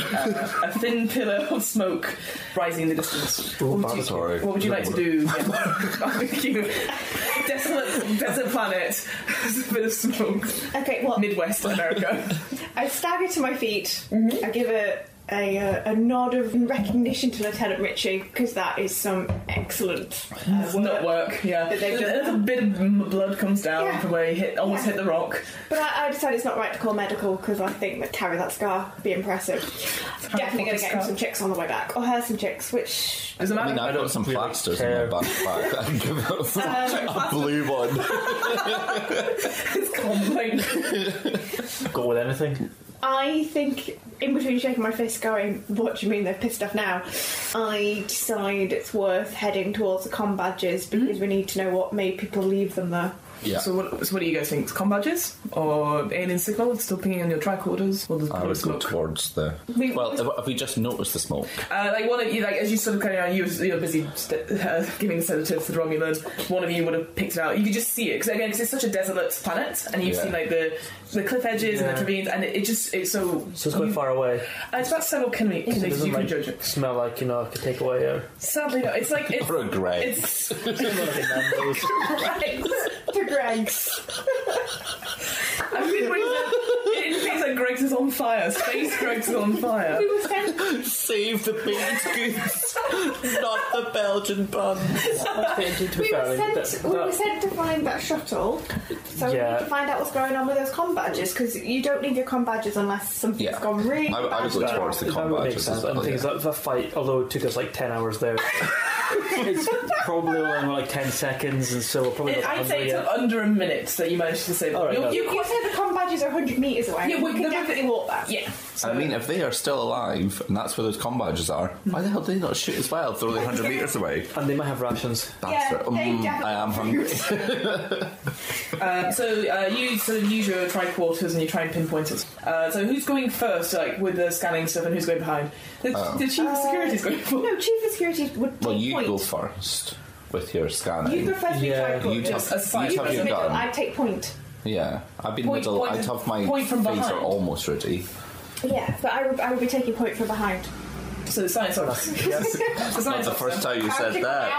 thin pillar of smoke rising in the distance. What would you like to do? Desert planet, there's a bit of smoke. Okay, well, Midwest America. I stagger to my feet. I give a nod of recognition to Lieutenant Richie, because that is some excellent Not work, yeah. that they've done. A bit of blood comes down from where he almost hit the rock. But I decided it's not right to call medical, because I think that carry that scar would be impressive. Definitely going to get him some chicks on the way back, or her some chicks, which... Does it matter? I mean, I've got some plasters in my backpack. I can give it a blue one. It's complete. Go with anything. I think, in between shaking my fist going, "What do you mean they've pissed off now?" I decide it's worth heading towards the comm badges, because we need to know what made people leave them there. Yeah. So what do you guys think? Comm badges? Or alien signal still pinging on your tricorders? Or I would go smoke? towards the... Well, if we just noticed the smoke. Like one of you, like as you sort of kind of, you're busy giving the sedative to the Romulan, one of you would have picked it out. You could just see it, because it's such a desolate planet, and you've seen like the cliff edges and the ravines, and it's so it's quite far away. It's about several kilometres. You can judge it. Smell like, I could take away air. Sadly, no. It's like Or a Greg. It's Greg's. I mean, it indicates that Greg's is on fire. Space Greg's is on fire. We were sent... Save the baked goods, not the Belgian buns. We were sent to find that shuttle, so we need to find out what's going on with those comm badges, because you don't need your comm badges unless something's gone really I would go towards the comm badges as well. And the thing is that fight, although it took us like 10 hours there, it's probably only like 10 seconds, and so we're probably not I'd say it yet. took under a minute that you managed to say that. Right, You said the comm badges are 100 metres away. Yeah, we can definitely walk that. Yeah. I mean, if they are still alive, and that's where those comm badges are, why the hell do they not shoot as well if they're only 100 metres away? And they might have rations. Bastard. I am hungry. So you sort of use your tricorders and you try and pinpoint it. So who's going first, like with the scanning stuff, and who's going behind? The chief of security is going first. No, chief of security would take Well, you point. go first with your scanning. You prefer to be tricorders. You Just as fine. have your middle, gun. I'd take point. Yeah, I've been Point- middle. point- I'd have my point from phaser behind. almost ready. Yeah, but I would be taking point from behind. So the science officer. Yes. The science That's the first officer. time you said that.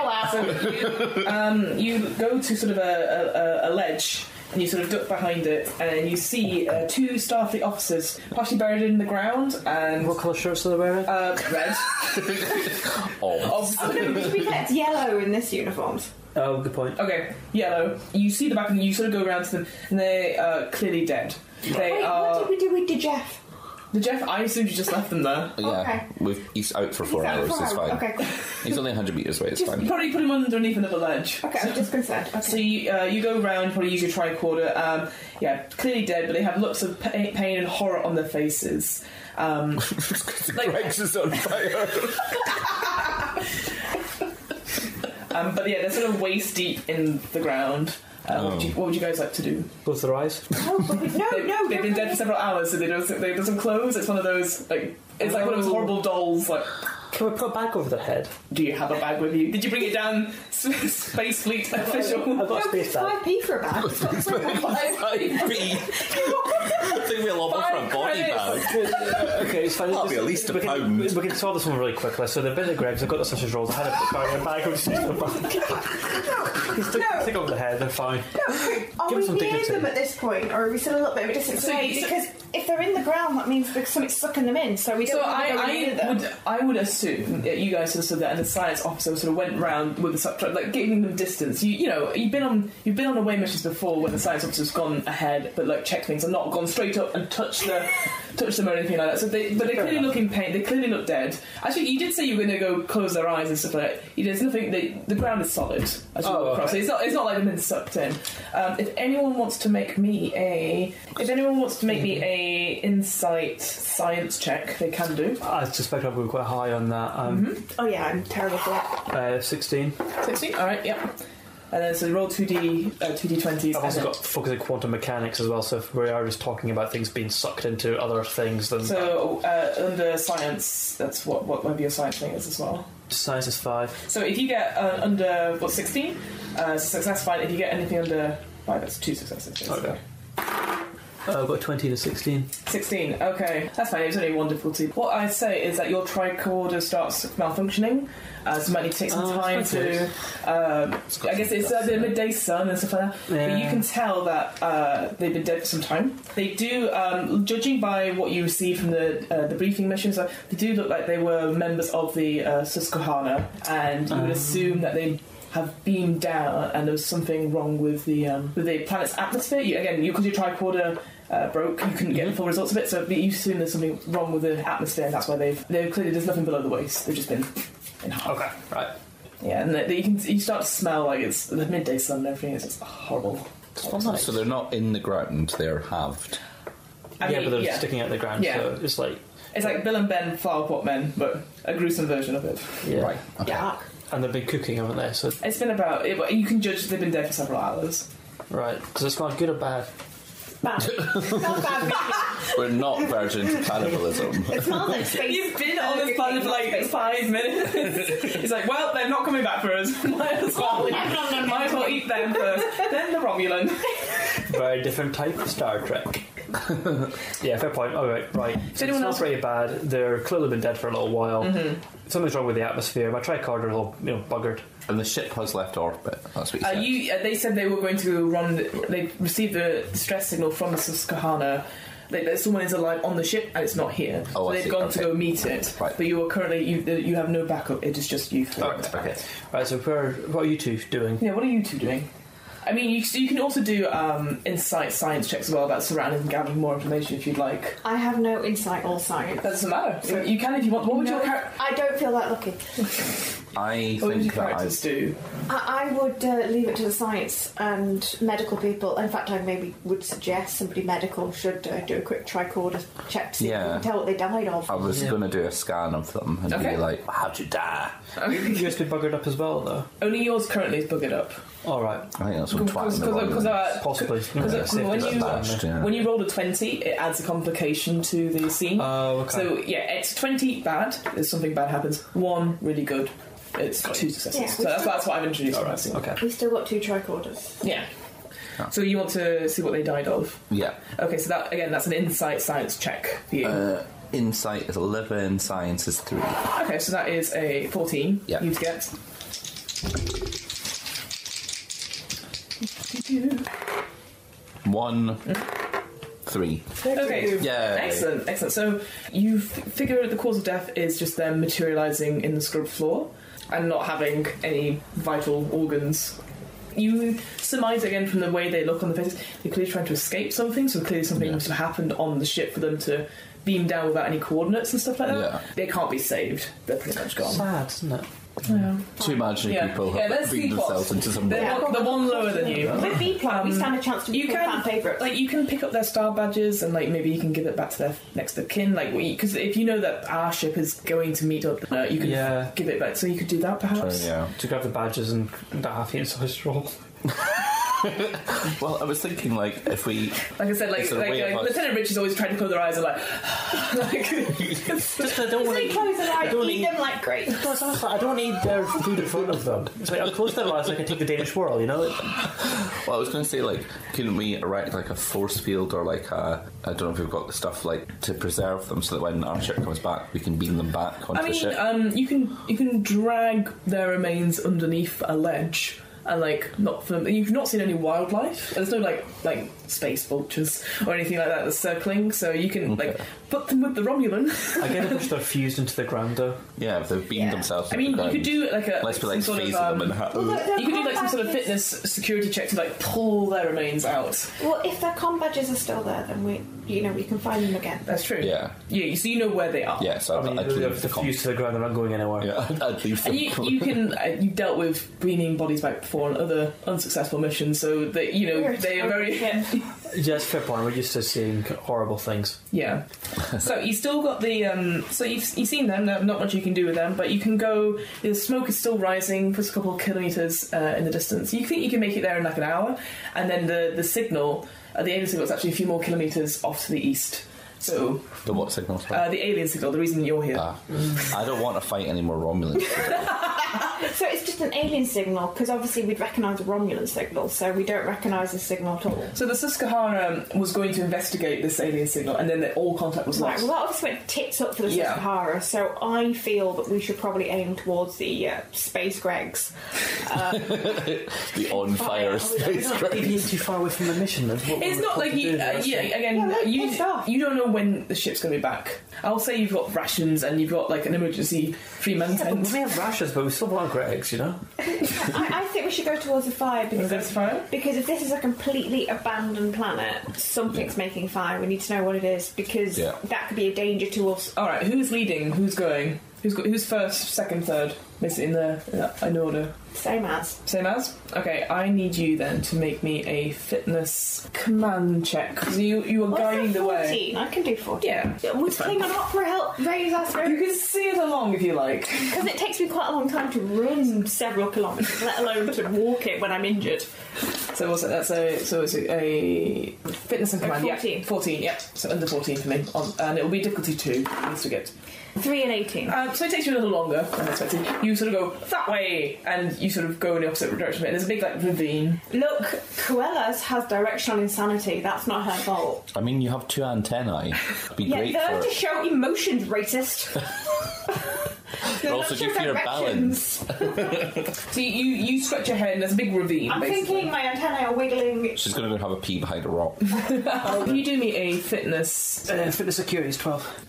You go to sort of a ledge, and you sort of duck behind it, and you see 2 Starfleet officers partially buried in the ground, and What colour shirts are they wearing? red. Oh, Obviously. To be fair, it's yellow in this uniforms. Oh, good point. Okay, yellow. You see the back, and you sort of go around to them, and they are clearly dead. They Wait, are. what did we do with the Jeff? The Jeff, I assumed you just left them there. yeah. Okay. He's out for 4 He's out hours. for It's 4 hours. fine. Okay, cool. He's only 100 metres away. It's Just fine. Probably put him underneath another ledge. Okay, I'm just concerned. Okay. So you go around, probably use your tricorder. Clearly dead, but they have lots of pain and horror on their faces. Greg's is on fire. But yeah, they're sort of waist deep in the ground. What would you guys like to do? Close their eyes. No, They've been dead for several hours, so they doesn't close. It's one of those it's like one of those horrible dolls. Like, Can we put a bag over their head? do you have a bag with you? Did you bring it down, Space Fleet official? I've got a space bag. 5p for a bag. It's not so I think we'll offer for a body bag. Okay, it's fine. That'll be at least we £1. We can solve this one really quickly. So they've been at Greg's, they've got the sausage rolls, I had a bag over stick over the head, they're fine. Are Give we them some near dignity. them at this point, or are we still a little bit of a distance away? Because if they're in the ground, that means there's something sucking them in. So we don't. I would assume that you guys sort of stood there, and the science officer sort of went round with the subtract, like giving them distance. You've been on away missions before when the science officer's gone ahead, but like check things and not gone straight up and touch them or anything like that. So they're clearly look in pain. They clearly look dead. Actually, you did say you were going to go close their eyes and stuff like that. There's nothing. The ground is solid as you walk across. Okay. It's not like they've been sucked in. If anyone wants to make me a insight science check, they can do. I suspect I'll be quite high on that. Oh yeah, I'm terrible for that. 16. 16. All right. Yep. And then so roll 2d20s. I've also got focus on quantum mechanics as well, so if we are just talking about things being sucked into other things, then... So, under science, that's what maybe your science thing is as well. Science is 5. So if you get under, 16? Success, fine. If you get anything under 5, that's 2 successes. Basically. Okay. I've got 20 to 16. 16, okay. That's fine, it was only one difficulty. What I'd say is that your tricorder starts malfunctioning, so you might need to take some time to... I guess it's the midday sun and stuff like that. Yeah. But you can tell that they've been dead for some time. They do, judging by what you receive from the briefing missions, they do look like they were members of the Susquehanna, and you would assume that they have beamed down and there was something wrong with the planet's atmosphere. Because your tricorder broke, you couldn't get the full results of it, so you assume there's something wrong with the atmosphere, and that's why they've clearly, there's nothing below the waist, they've just been in half. Okay, right. Yeah, and you start to smell like it's the midday sun and everything. It's just horrible. So they're not in the ground, they're halved. I mean, But they're sticking out the ground, so it's like... It's like Bill and Ben Flower Pot Men, but a gruesome version of it. Yeah. Right, okay. Yeah. And they've been cooking, haven't they? So, It's been you can judge they've been dead for several hours. right. Does it smell good or bad? Bad. Not bad. We're not virgin to cannibalism. It smells like space. You've been on this planet for like 5 minutes. It's like, well, they're not coming back for us. Might as well eat them first. Then the Romulan. Very different type of Star Trek. Yeah, fair point. All right. So it smells pretty bad. They're clearly been dead for a little while. Something's wrong with the atmosphere. My tricorder is all buggered. And the ship has left orbit. That's what you said. They said they were going to run. They received a distress signal from the Susquehanna. That someone is alive on the ship and it's not here. Oh, so I they've see. gone to go meet it. Right. But you are currently you have no backup. It is just you three. Okay. Right. So what are you two doing? Yeah. What are you two doing? I mean, you can also do insight science checks as well about surroundings and gathering more information if you'd like. I have no insight or science. That doesn't matter. So you can if you want. What would your character? I don't feel that lucky. I What would think your that characters do? I would leave it to the science and medical people. In fact, I maybe would suggest somebody medical should do a quick tricorder check to see if we can tell what they died of. I was going to do a scan of them and be like, how'd you die? Yours been buggered up as well, though. Only yours currently is buggered up. All right. I think that's what twat in the bottom. Possibly. When you roll a 20, it adds a complication to the scene. Oh, okay. So yeah, it's 20 bad. If something bad happens. 1 really good. It's 2 successes. Yeah, so that's what I've introduced. All right. Okay. We've still got 2 tricorders. Yeah. So you want to see what they died of? Yeah. Okay, so that's an insight science check for you. Insight is 11, science is 3. Okay, so that is a 14. Yeah. You'd get. 1, 3. Okay. Yay. Excellent. So you figure the cause of death is just them materialising in the scrub floor and not having any vital organs. You surmise again from the way they look on the faces, they're clearly trying to escape something, so clearly something must have happened on the ship for them to beam down without any coordinates and stuff like that. Yeah. They can't be saved. They're pretty much gone. Sad, isn't it? Yeah. Two imaginary people have beaten themselves into some... They're the one lower than you. With B-Plan, we stand a chance to become fan favourites. Like, you can pick up their star badges and like maybe you can give it back to their next of kin. Like, because if you know that our ship is going to meet up, you can give it back. So you could do that perhaps. Yeah. To grab the badges and that half-eaten sausage roll. Well, I was thinking, like, if we... Like I said, Lieutenant Richie's always trying to close their eyes and Just, I don't want to close their eyes, eat them like grapes. I don't need their food in front of them. It's like, I'll close their eyes like I take the Danish whirl, you know? Well, I was going to say, like, couldn't we erect, like, a force field or, like, I don't know if we've got the stuff, like, to preserve them so that when our ship comes back, we can beam them back onto the ship? You can drag their remains underneath a ledge. And not for them. You've not seen any wildlife. There's no like space vultures or anything like that that's circling. So you can put them with the Romulan. I get if they're fused into the ground though. Yeah, if they've beamed themselves. I mean, you could do let's be like phasing them and you could do like some sort of fitness security check to like pull their remains out. Well, if their comm badges are still there, then we can find them again. That's true. Yeah. Yeah. So you know where they are. Yeah. So I'd leave the fused to the ground. They're not going anywhere. Yeah. I'd leave them. And you've dealt with beaming bodies back before on other unsuccessful missions, so that they are very. Yes, fair point. We're used to seeing horrible things. Yeah. So you still got the so you've seen them. Not much you can do with them, but you can go. The smoke is still rising for a couple of kilometres in the distance. You think you can make it there in like an hour, and then the signal, the alien signal, is actually a few more kilometres off to the east. So the what signal? The alien signal. The reason you're here. I don't want to fight any more Romulans. So it's just an alien signal, because obviously we'd recognise a Romulan signal, so we don't recognise the signal at all. So the Susquehanna was going to investigate this alien signal, and then all contact was lost. Right, well that obviously went tits up for the Susquehanna, so I feel that we should probably aim towards the Space Gregs. The on-fire Space Gregs. Deviate too far away from the mission. It's not like you don't know when the ship's going to be back. I'll say you've got rations and you've got like an emergency 3-man tent. We may have rations, but we still want Gregs, you know? I think we should go towards the fire because if this is a completely abandoned planet, something's making fire. We need to know what it is, because that could be a danger to us. Alright, who's leading? Who's going? Who's first, second, third? Basically in order. Same as. Okay, I need you then to make me a fitness command check, because you are guiding the way. I can do 14. Yeah. Would Klingon Opera help raise our spirits? You can see it along if you like. Because it takes me quite a long time to run several kilometres, let alone to walk it when I'm injured. So what's it? It's a fitness and command. 14. Yeah, 14. Yeah, so under 14 for me, and it will be difficulty 2. Needs to get 3 and 18. So it takes you a little longer than expected. You sort of go that way, and you sort of go in the opposite direction. There's a big ravine. Look, Cruella's has directional insanity. That's not her fault. I mean, you have 2 antennae. It'd be great learn for... to show emotions, racist. Also, do you feel your balance? So you stretch your head, and there's a big ravine. I'm basically thinking my antennae are wiggling. She's going to go have a pee behind a rock. Can you do me a fitness? Fitness security is 12.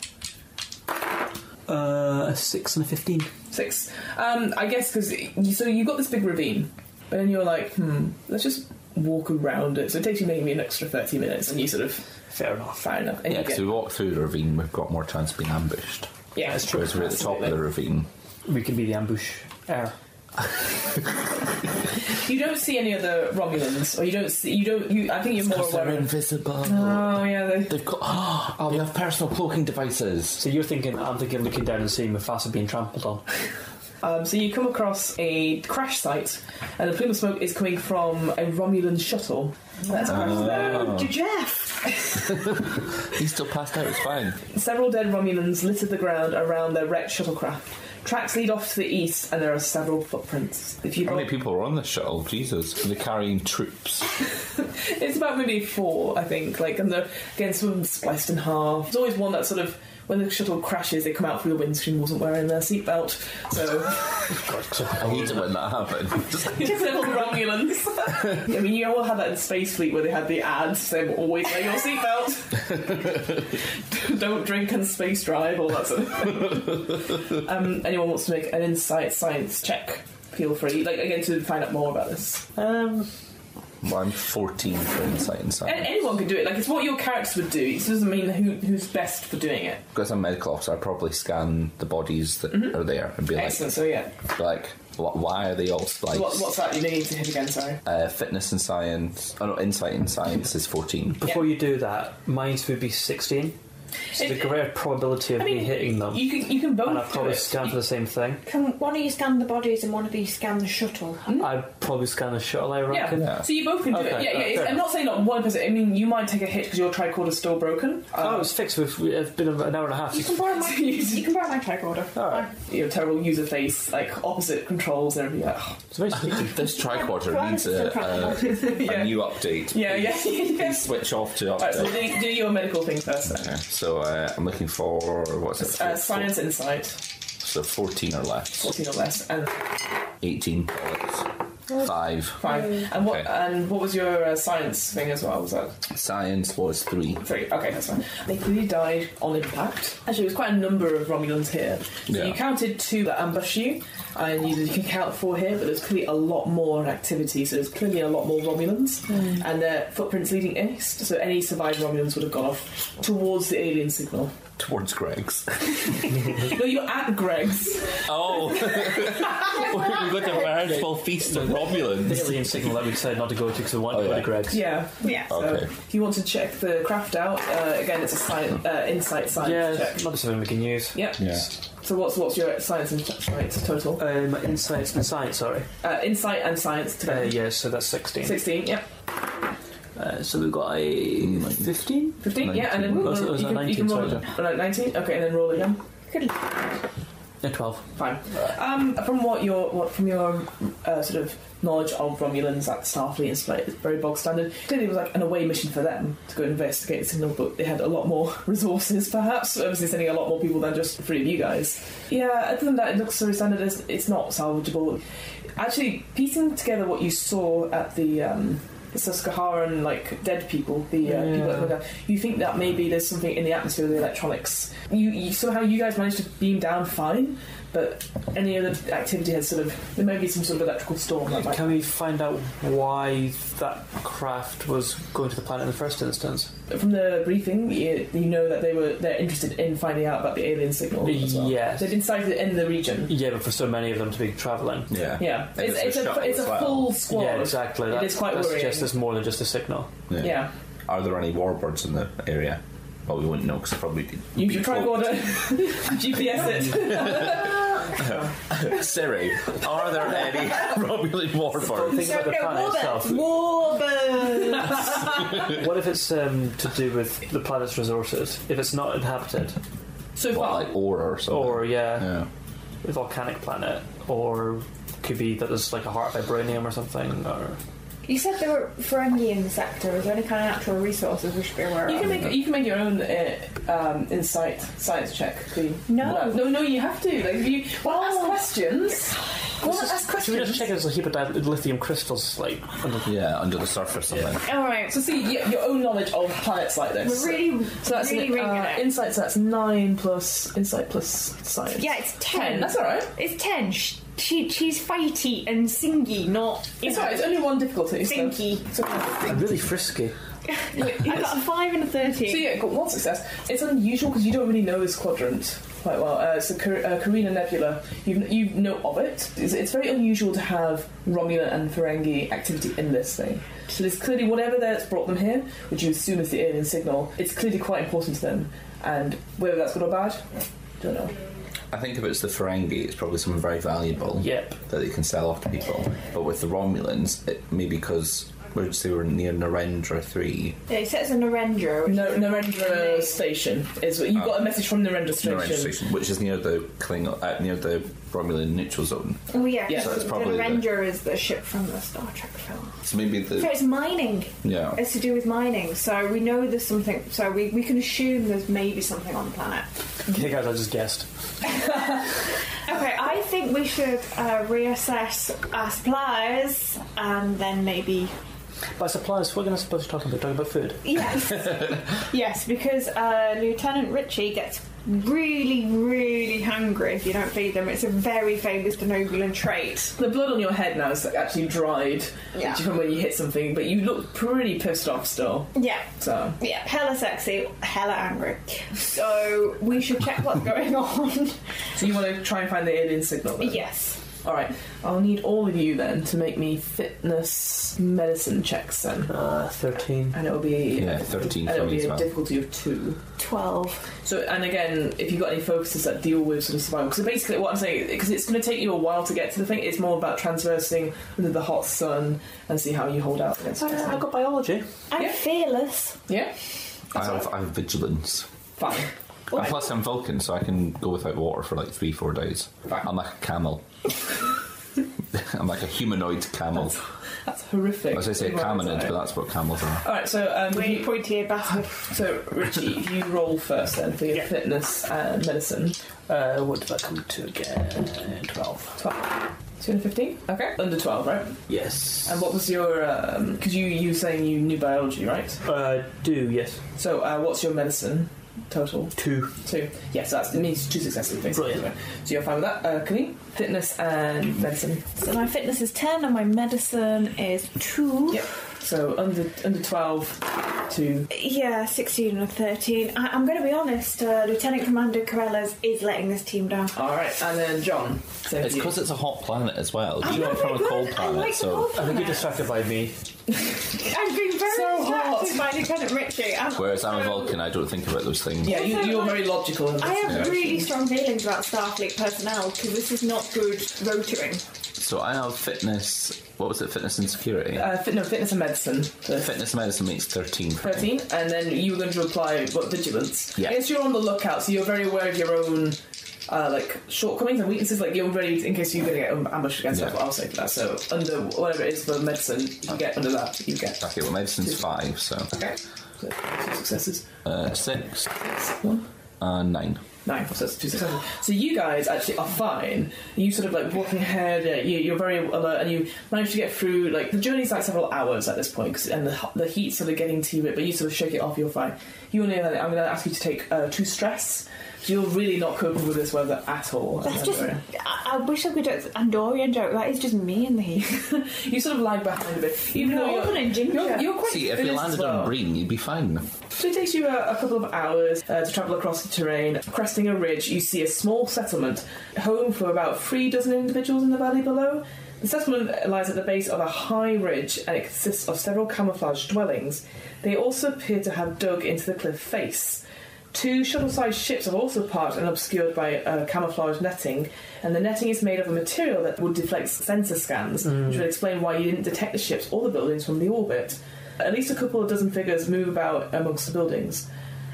A 6 and a 15. 6. I guess because you've got this big ravine, but then you're like, let's just walk around it. So it takes you maybe an extra 30 minutes, and you sort of fair enough. And yeah, because we walk through the ravine, we've got more chance of being ambushed. Yeah, that's true. Whereas we're at the top of the ravine, we can be the ambush air. You don't see any other Romulans, or I think you're more aware. They're invisible. Oh yeah, they've got. They have personal cloaking devices. So I'm thinking looking down and seeing Mufasa being trampled on. So you come across a crash site, and the plume of smoke is coming from a Romulan shuttle. That's crashed there. Jeff! He's still passed out, it's fine. Several dead Romulans littered the ground around their wrecked shuttlecraft. Tracks lead off to the east, and there are several footprints. How many people are on this shuttle? Jesus. They're carrying troops. It's about maybe 4, I think. And some of them spliced in half. There's always one that sort of, when the shuttle crashes, they come out through the windscreen, wasn't wearing their seatbelt. So I hate it when that happens. Typical Romulans. I mean, you all had that in Space Fleet where they had the ads saying always wear your seatbelt. Don't drink and space drive, all that sort of thing. Anyone wants to make an insight science check, feel free. Again, to find out more about this. Well, I'm 14 for insight and science. Anyone can do it. It's what your characters would do. It doesn't mean who's best for doing it. Because I'm medical officer, I'd probably scan the bodies that are there and be excellent. So yeah, why are they all spliced? What's that you need to hit again? Sorry. Fitness and science. Oh no, insight and science is 14. Before you do that, mine would be 16. So the greater probability of me hitting them. You can both. And I'd probably scan for the same thing. Can one of you scan the bodies and one of you scan the shuttle? I'd probably scan the shuttle, I reckon. Yeah. So you both can do it. Yeah. I'm not saying not one person. I mean, you might take a hit because your tricorder's still broken. It's fixed. It's been an hour and a half. You can borrow my tricorder. Alright. Terrible user face, like opposite controls and everything. It's very sneaky. This tricorder needs a new update. Yeah. Please switch off to update. Right, so do your medical thing first. Okay, so I'm looking for what's it? Science insight. So 14 or less. 14 or less, and 18 bullets. 5. And what was your science thing as well? Was that Science was 3. 3? Okay, that's fine. They clearly died on impact. Actually, there's quite a number of Romulans here. So you counted 2 that ambushed you, and you can count 4 here, but there's clearly a lot more activity. So there's clearly a lot more Romulans, and their footprints leading east. So any survived Romulans would have gone off towards the alien signal. Towards Greg's. No, you're at Greg's. Oh. We've got a veritable feast of Romulans. The alien signal that we decided not to go to because we wanted to go to Greg's. Yeah. So Okay. if you want to check the craft out, again, it's a insight science check. Not something we can use. Yep. Yeah. So what's your science and science total? Insight and science, sorry. Insight and science together. So that's 16. 16, yep. So we've got a 15? 15, yeah, and then Oh, so it was a 19, you can roll sorry. 19, okay, and then roll again. Yeah, 12. Fine. From from your sort of knowledge of Romulans at Starfleet, it's very bog standard. Clearly, it was like an away mission for them to go investigate the signal, but they had a lot more resources, perhaps. Obviously, sending a lot more people than just 3 of you guys. Yeah, other than that, it looks so standard. It's not salvageable. Actually, piecing together what you saw at the Susquehanna, like dead people, people that you think that maybe there's something in the atmosphere of the electronics. You somehow you guys managed to beam down fine, but any other activity has there may be some sort of electrical storm. Can we find out why that craft was going to the planet in the first instance? From the briefing, you know that they're interested in finding out about the alien signal as well. Yes. They've been sighted in the region. Yeah, but for so many of them to be travelling. Yeah. It's a full squad. Yeah, exactly. It is quite that worrying. suggests there's more than just a signal. Yeah. Are there any warbirds in the area? Well, we wouldn't know because probably Use your tricorder. GPS it. Siri, are there any Romulan warbirds? Think about the planet itself. Warbirds! What if it's to do with the planet's resources? If it's not inhabited? So far. Like ore or something? Or, Yeah. a volcanic planet? Or could be that there's like a heart of vibranium or something? Or... You said there were Ferengi in the sector. Is there any kind of natural resources we should be aware of? You can make your own insight science check. No, you have to. Like, if you ask questions. Should we just check there's a heap of lithium crystals under the surface or something? All right. So see your own knowledge of planets like this. We're really, so that's really ringing it. Insight. So that's 9 plus insight plus science. Yeah, it's 10. That's all right. It's 10. She's fighty and singy, not. It's alright. It's only 1 difficulty. Sinky. I'm really frisky. I got a 5 and a 13. So yeah, got 1 success. It's unusual because you don't really know this quadrant quite well. So Carina Nebula, you know of it. It's very unusual to have Romulan and Ferengi activity in this thing. So there's clearly whatever that's brought them here, which you assume is the alien signal. It's clearly quite important to them, and whether that's good or bad, don't know. I think if it's the Ferengi, it's probably something very valuable that they can sell off to people. But with the Romulans, it maybe because they were near Narendra 3. Yeah, it says a Narendra. Narendra Station is what you got a message from Narendra Station. Narendra Station, which is near the near the Romulan neutral zone. Oh yeah, so it's probably the Narendra is the ship from the Star Trek film. So maybe So it's mining. Yeah, it's to do with mining. So we know there's something. So we can assume there's maybe something on the planet. Okay, guys, I just guessed. Okay, I think we should reassess our supplies and then maybe. By supplies, what are we supposed to talk about? Talking about food? Yes. Yes, because Lieutenant Richie gets really, really hungry if you don't feed them. It's a very famous Denobulan trait. The blood on your head now is actually dried from when you hit something, but you look pretty pissed off still. Yeah. So. Yeah, hella sexy, hella angry. So we should check what's going on. So you want to try and find the alien signal then? Yes. Alright, I'll need all of you then to make me fitness medicine checks then. 13. And it'll be 13 and it'll for me be as a well. difficulty of 2. 12. So, and again, if you've got any focuses that deal with sort of survival, because basically what I'm saying, because it's going to take you a while to get to the thing, it's more about transversing under the hot sun and see how you hold out against it. I've got biology. I'm fearless. Yeah? I have vigilance. Fine. And plus I'm Vulcan, so I can go without water for like 3-4 days. Right. I'm like a camel. I'm like a humanoid camel. That's horrific. I was going to say caminid, but that's what camels are. Alright, so Really pointy bastard. so Richie, if you roll first then for your fitness and medicine. What did I come to again? 12. 12. 215? Okay. Under 12, right? Yes. And what was your... because you saying you knew biology, right? Do, yes. So what's your medicine total? 2. 2. Yes, it means 2 successes, basically. Brilliant. So you're fine with that. Colleen? Fitness and medicine. So my fitness is 10 and my medicine is 2. Yep. So under 12 to... Yeah, 16 and a 13. I'm going to be honest, Lieutenant Commander Corellas is letting this team down. Alright, and then John. Same It's for you. because it's a hot planet as well. I You know, are from a good. cold I planet, like the so... cold I think you're planet. distracted by me. I'm being very So hot. distracted by Lieutenant Richie. Whereas I'm a Vulcan, I don't think about those things. Yeah, you're very logical. In this I have situation. really strong feelings about Starfleet personnel because this is not good rotoring. So I have fitness... What was it? Fitness and security? Fitness and medicine. Fitness and medicine makes 13 for me. 13, and then you were going to apply vigilance. Yeah. I guess you're on the lookout, so you're very aware of your own shortcomings and weaknesses. Like you're ready in case you're going to get ambushed against. That's what I'll say for that. So under whatever it is for medicine, you get under that. You get. Okay, well medicine's 5, so... Okay. So 2 successes. 6 1. and 9. 9, so that's 2 successes. So you guys actually are fine. You sort of like walking ahead. You're very alert, and you manage to get through. Like the journey's like several hours at this point, and the heat's sort of getting to you, but you sort of shake it off. You're fine. I'm going to ask you to take 2 stress. So you're really not coping with this weather at all. That's just. I wish I could do an Andorian joke. That is just me in the heat. You sort of lag behind a bit. Even though you're quite See, if fit you as landed well. on Breen, you'd be fine. So it takes you a couple of hours to travel across the terrain. Cresting a ridge, you see a small settlement, home for about 3 dozen individuals in the valley below. The settlement lies at the base of a high ridge and it consists of several camouflaged dwellings. They also appear to have dug into the cliff face. 2 shuttle-sized ships are also parked and obscured by camouflage netting, and the netting is made of a material that would deflect sensor scans, which would explain why you didn't detect the ships or the buildings from the orbit. At least a couple of dozen figures move about amongst the buildings.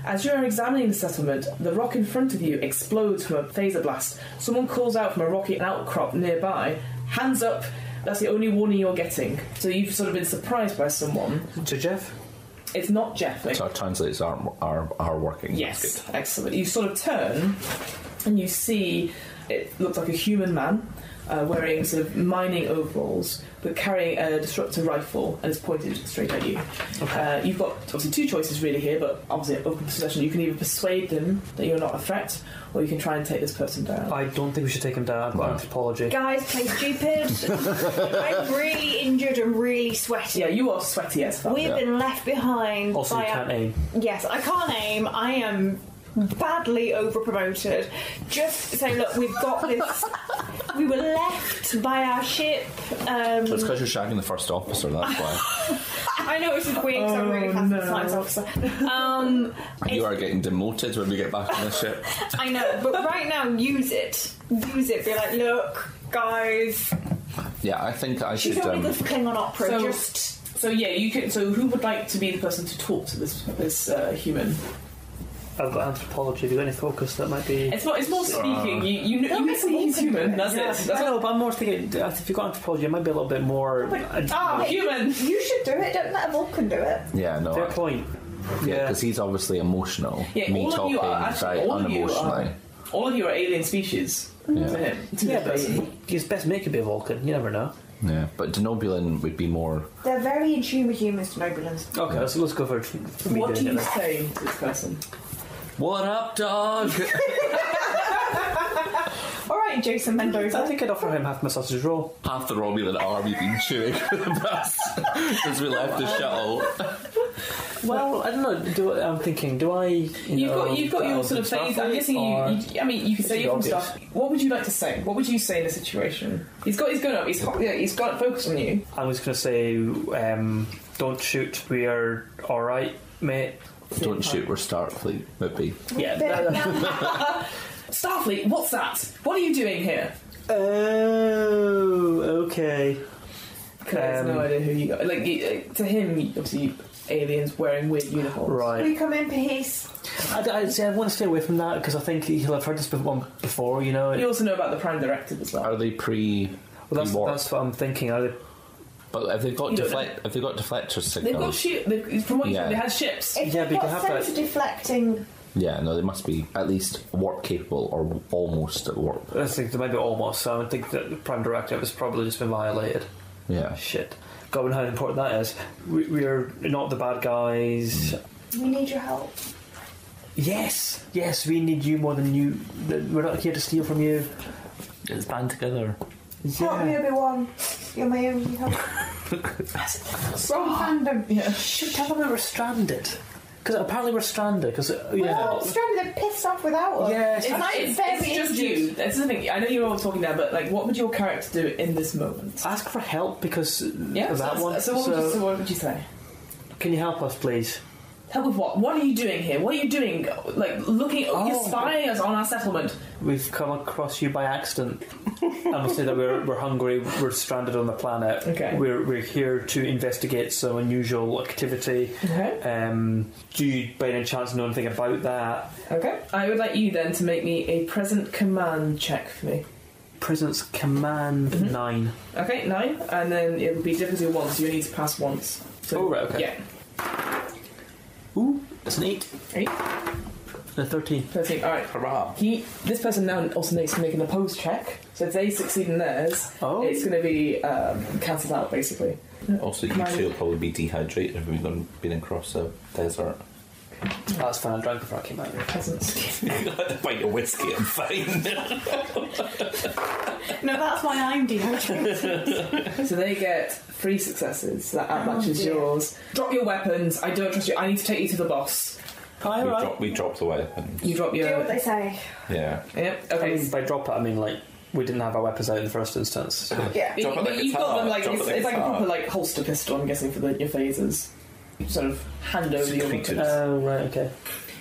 As you are examining the settlement, the rock in front of you explodes from a phaser blast. Someone calls out from a rocky outcrop nearby, hands up. That's the only warning you're getting. So you've sort of been surprised by someone. To Jeff? It's not Jeff. So our translators are working. Yes, That's good. excellent. You sort of turn and you see it looks like a human man wearing sort of mining overalls but carrying a disruptor rifle and is pointed straight at you. Okay. You've got obviously 2 choices really here, but obviously at open possession you can either persuade them that you're not a threat or you can try and take this person down. I don't think we should take him down. I've got anthropology. Guys, play stupid. I'm really injured and really sweaty. Yeah, you are sweaty as fuck. We've been left behind. Also, by you can't aim. Yes, I can't aim. I am badly overpromoted. Just say, look, we've got this. We were left by our ship. It's because you're shagging the first officer, that's why. I know it's just weird because I'm really fast as science officer. You are getting demoted when we get back on the ship. I know, but right now, use it. Use it. Be like, look, guys. Yeah, I think I She's should... really good for Klingon opera. So- just. So yeah, you can. So who would like to be the person to talk to this human? I've got anthropology. Have you got any focus that might be... It's more speaking. You can see he's human. That's it. That's I all. know, but I'm more thinking, if you've got anthropology, it might be a little bit more... Human. You should do it. Don't let a Vulcan do it. Yeah, no. Fair point. Yeah, because he's obviously emotional. Yeah, Me all of you talking are actually very unemotionally. all of you are alien species to him. To Yeah, this but person. his best mate could be a Vulcan. You never know. Yeah, but Denobulan would be more... They're very in tune with humans, Denobulans. Okay, let's go for me What do doing you it. say to this person? What up, dog? All right, Jason Mendoza. I think I'd offer him half my sausage roll. Half the Romulan army been chewing for the past since we left the shuttle. Well, I don't know. I'm thinking, do I... You've got your sort of phase. I'm guessing you could say you're from stuff. What would you like to say? What would you say in the situation? He's got up. He's got focus on you. I'm just going to say, don't shoot. We are all right, mate. Don't shoot. We're Starfleet, maybe. Yeah. Starfleet, what's that? What are you doing here? Oh, okay. Because I have no idea who you got. To him, obviously, aliens wearing weird uniforms. Right. We come in peace. I want to stay away from that because I think he'll have heard this one before, You also know about the Prime Directive as well. Are they that's what I'm thinking. Are they? But have they got deflector signals? From what you said, they had ships. If Yeah, they've but you got have sensor deflecting. Yeah, no, they must be at least warp capable or almost at warp. I think they might be almost. So I think that the Prime Directive has probably just been violated. Yeah. Shit. God, how important that is. We are not the bad guys. We need your help. Yes, we need you more than you. We're not here to steal from you. Let's band together. Help me, Obi-Wan. You're my only help. Wrong fandom. Yeah. Should tell them we were stranded. Because apparently we're stranded. Because We're not stranded. They're pissed off without us. Yes. It's just you. That's the thing. I know you're all talking now, but what would your character do in this moment? Ask for help because of that one. So what would you say? Can you help us, please? Help with what? What are you doing here? What are you doing? You're spying us on our settlement. We've come across you by accident. And we'll say that we're hungry, we're stranded on the planet. Okay. We're here to investigate some unusual activity. Okay. Do you by any chance know anything about that? Okay. I would like you then to make me a present command check for me. Presence command 9. Okay, 9. And then it would be difficulty 1, so you need to pass once. So, right, okay. Yeah. Ooh, it's an 8. 8. A 13. 13, alright. Hurrah. This person now also needs to make an opposed check. So if they succeed in theirs, it's going to be cancelled out, basically. Also, you two will probably be dehydrated if we've been across a desert. That's fine, I drank before I came out. Peasants. A pint of whiskey, I'm fine. No, that's why I'm dehydrated. So they get 3 successes. So that outmatches yours. Drop your weapons. I don't trust you. I need to take you to the boss. We drop the weapons. You drop your... Do what they say. Yeah. Yep. Okay. I mean, by drop it, I mean, we didn't have our weapons out in the first instance. So. Yeah. Drop it like You've got them it's like a guitar. proper holster pistol, I'm guessing, for your phasers. You sort of hand over your weapons. Oh, right, okay.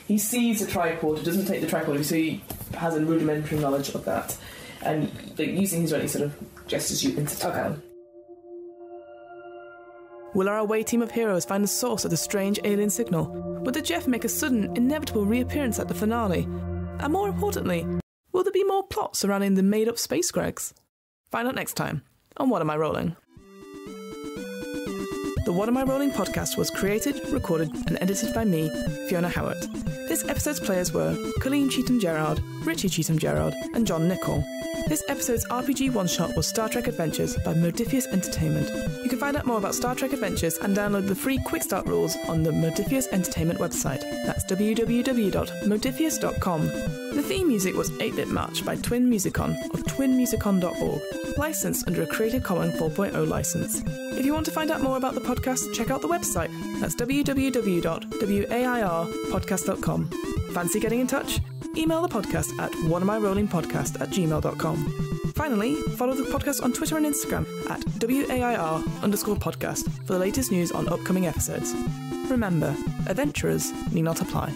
He sees a tricorder, doesn't take the tricorder, so he has a rudimentary knowledge of that. And using his running sort of gestures you into town. Will our away team of heroes find the source of the strange alien signal? Will the Jeff make a sudden, inevitable reappearance at the finale? And more importantly, will there be more plot surrounding the made-up space Gregs? Find out next time on What Am I Rolling? The What Am I Rolling podcast was created, recorded and edited by me, Fiona Howat. This episode's players were Colleen Cheetham-Gerrard, Richie Cheetham-Gerrard and John Nicoll. This episode's RPG one-shot was Star Trek Adventures by Modifius Entertainment. You can find out more about Star Trek Adventures and download the free Quick Start rules on the Modifius Entertainment website. That's www.modifius.com. The theme music was 8-Bit March by Twin Musicon of twinmusicon.org, licensed under a Creative Commons 4.0 license. If you want to find out more about the podcast, check out the website. That's www.wairpodcast.com. Fancy getting in touch? Email the podcast at whatamirrollingpodcast@gmail.com. Finally, follow the podcast on Twitter and Instagram at WAIR_podcast for the latest news on upcoming episodes. Remember, adventurers need not apply.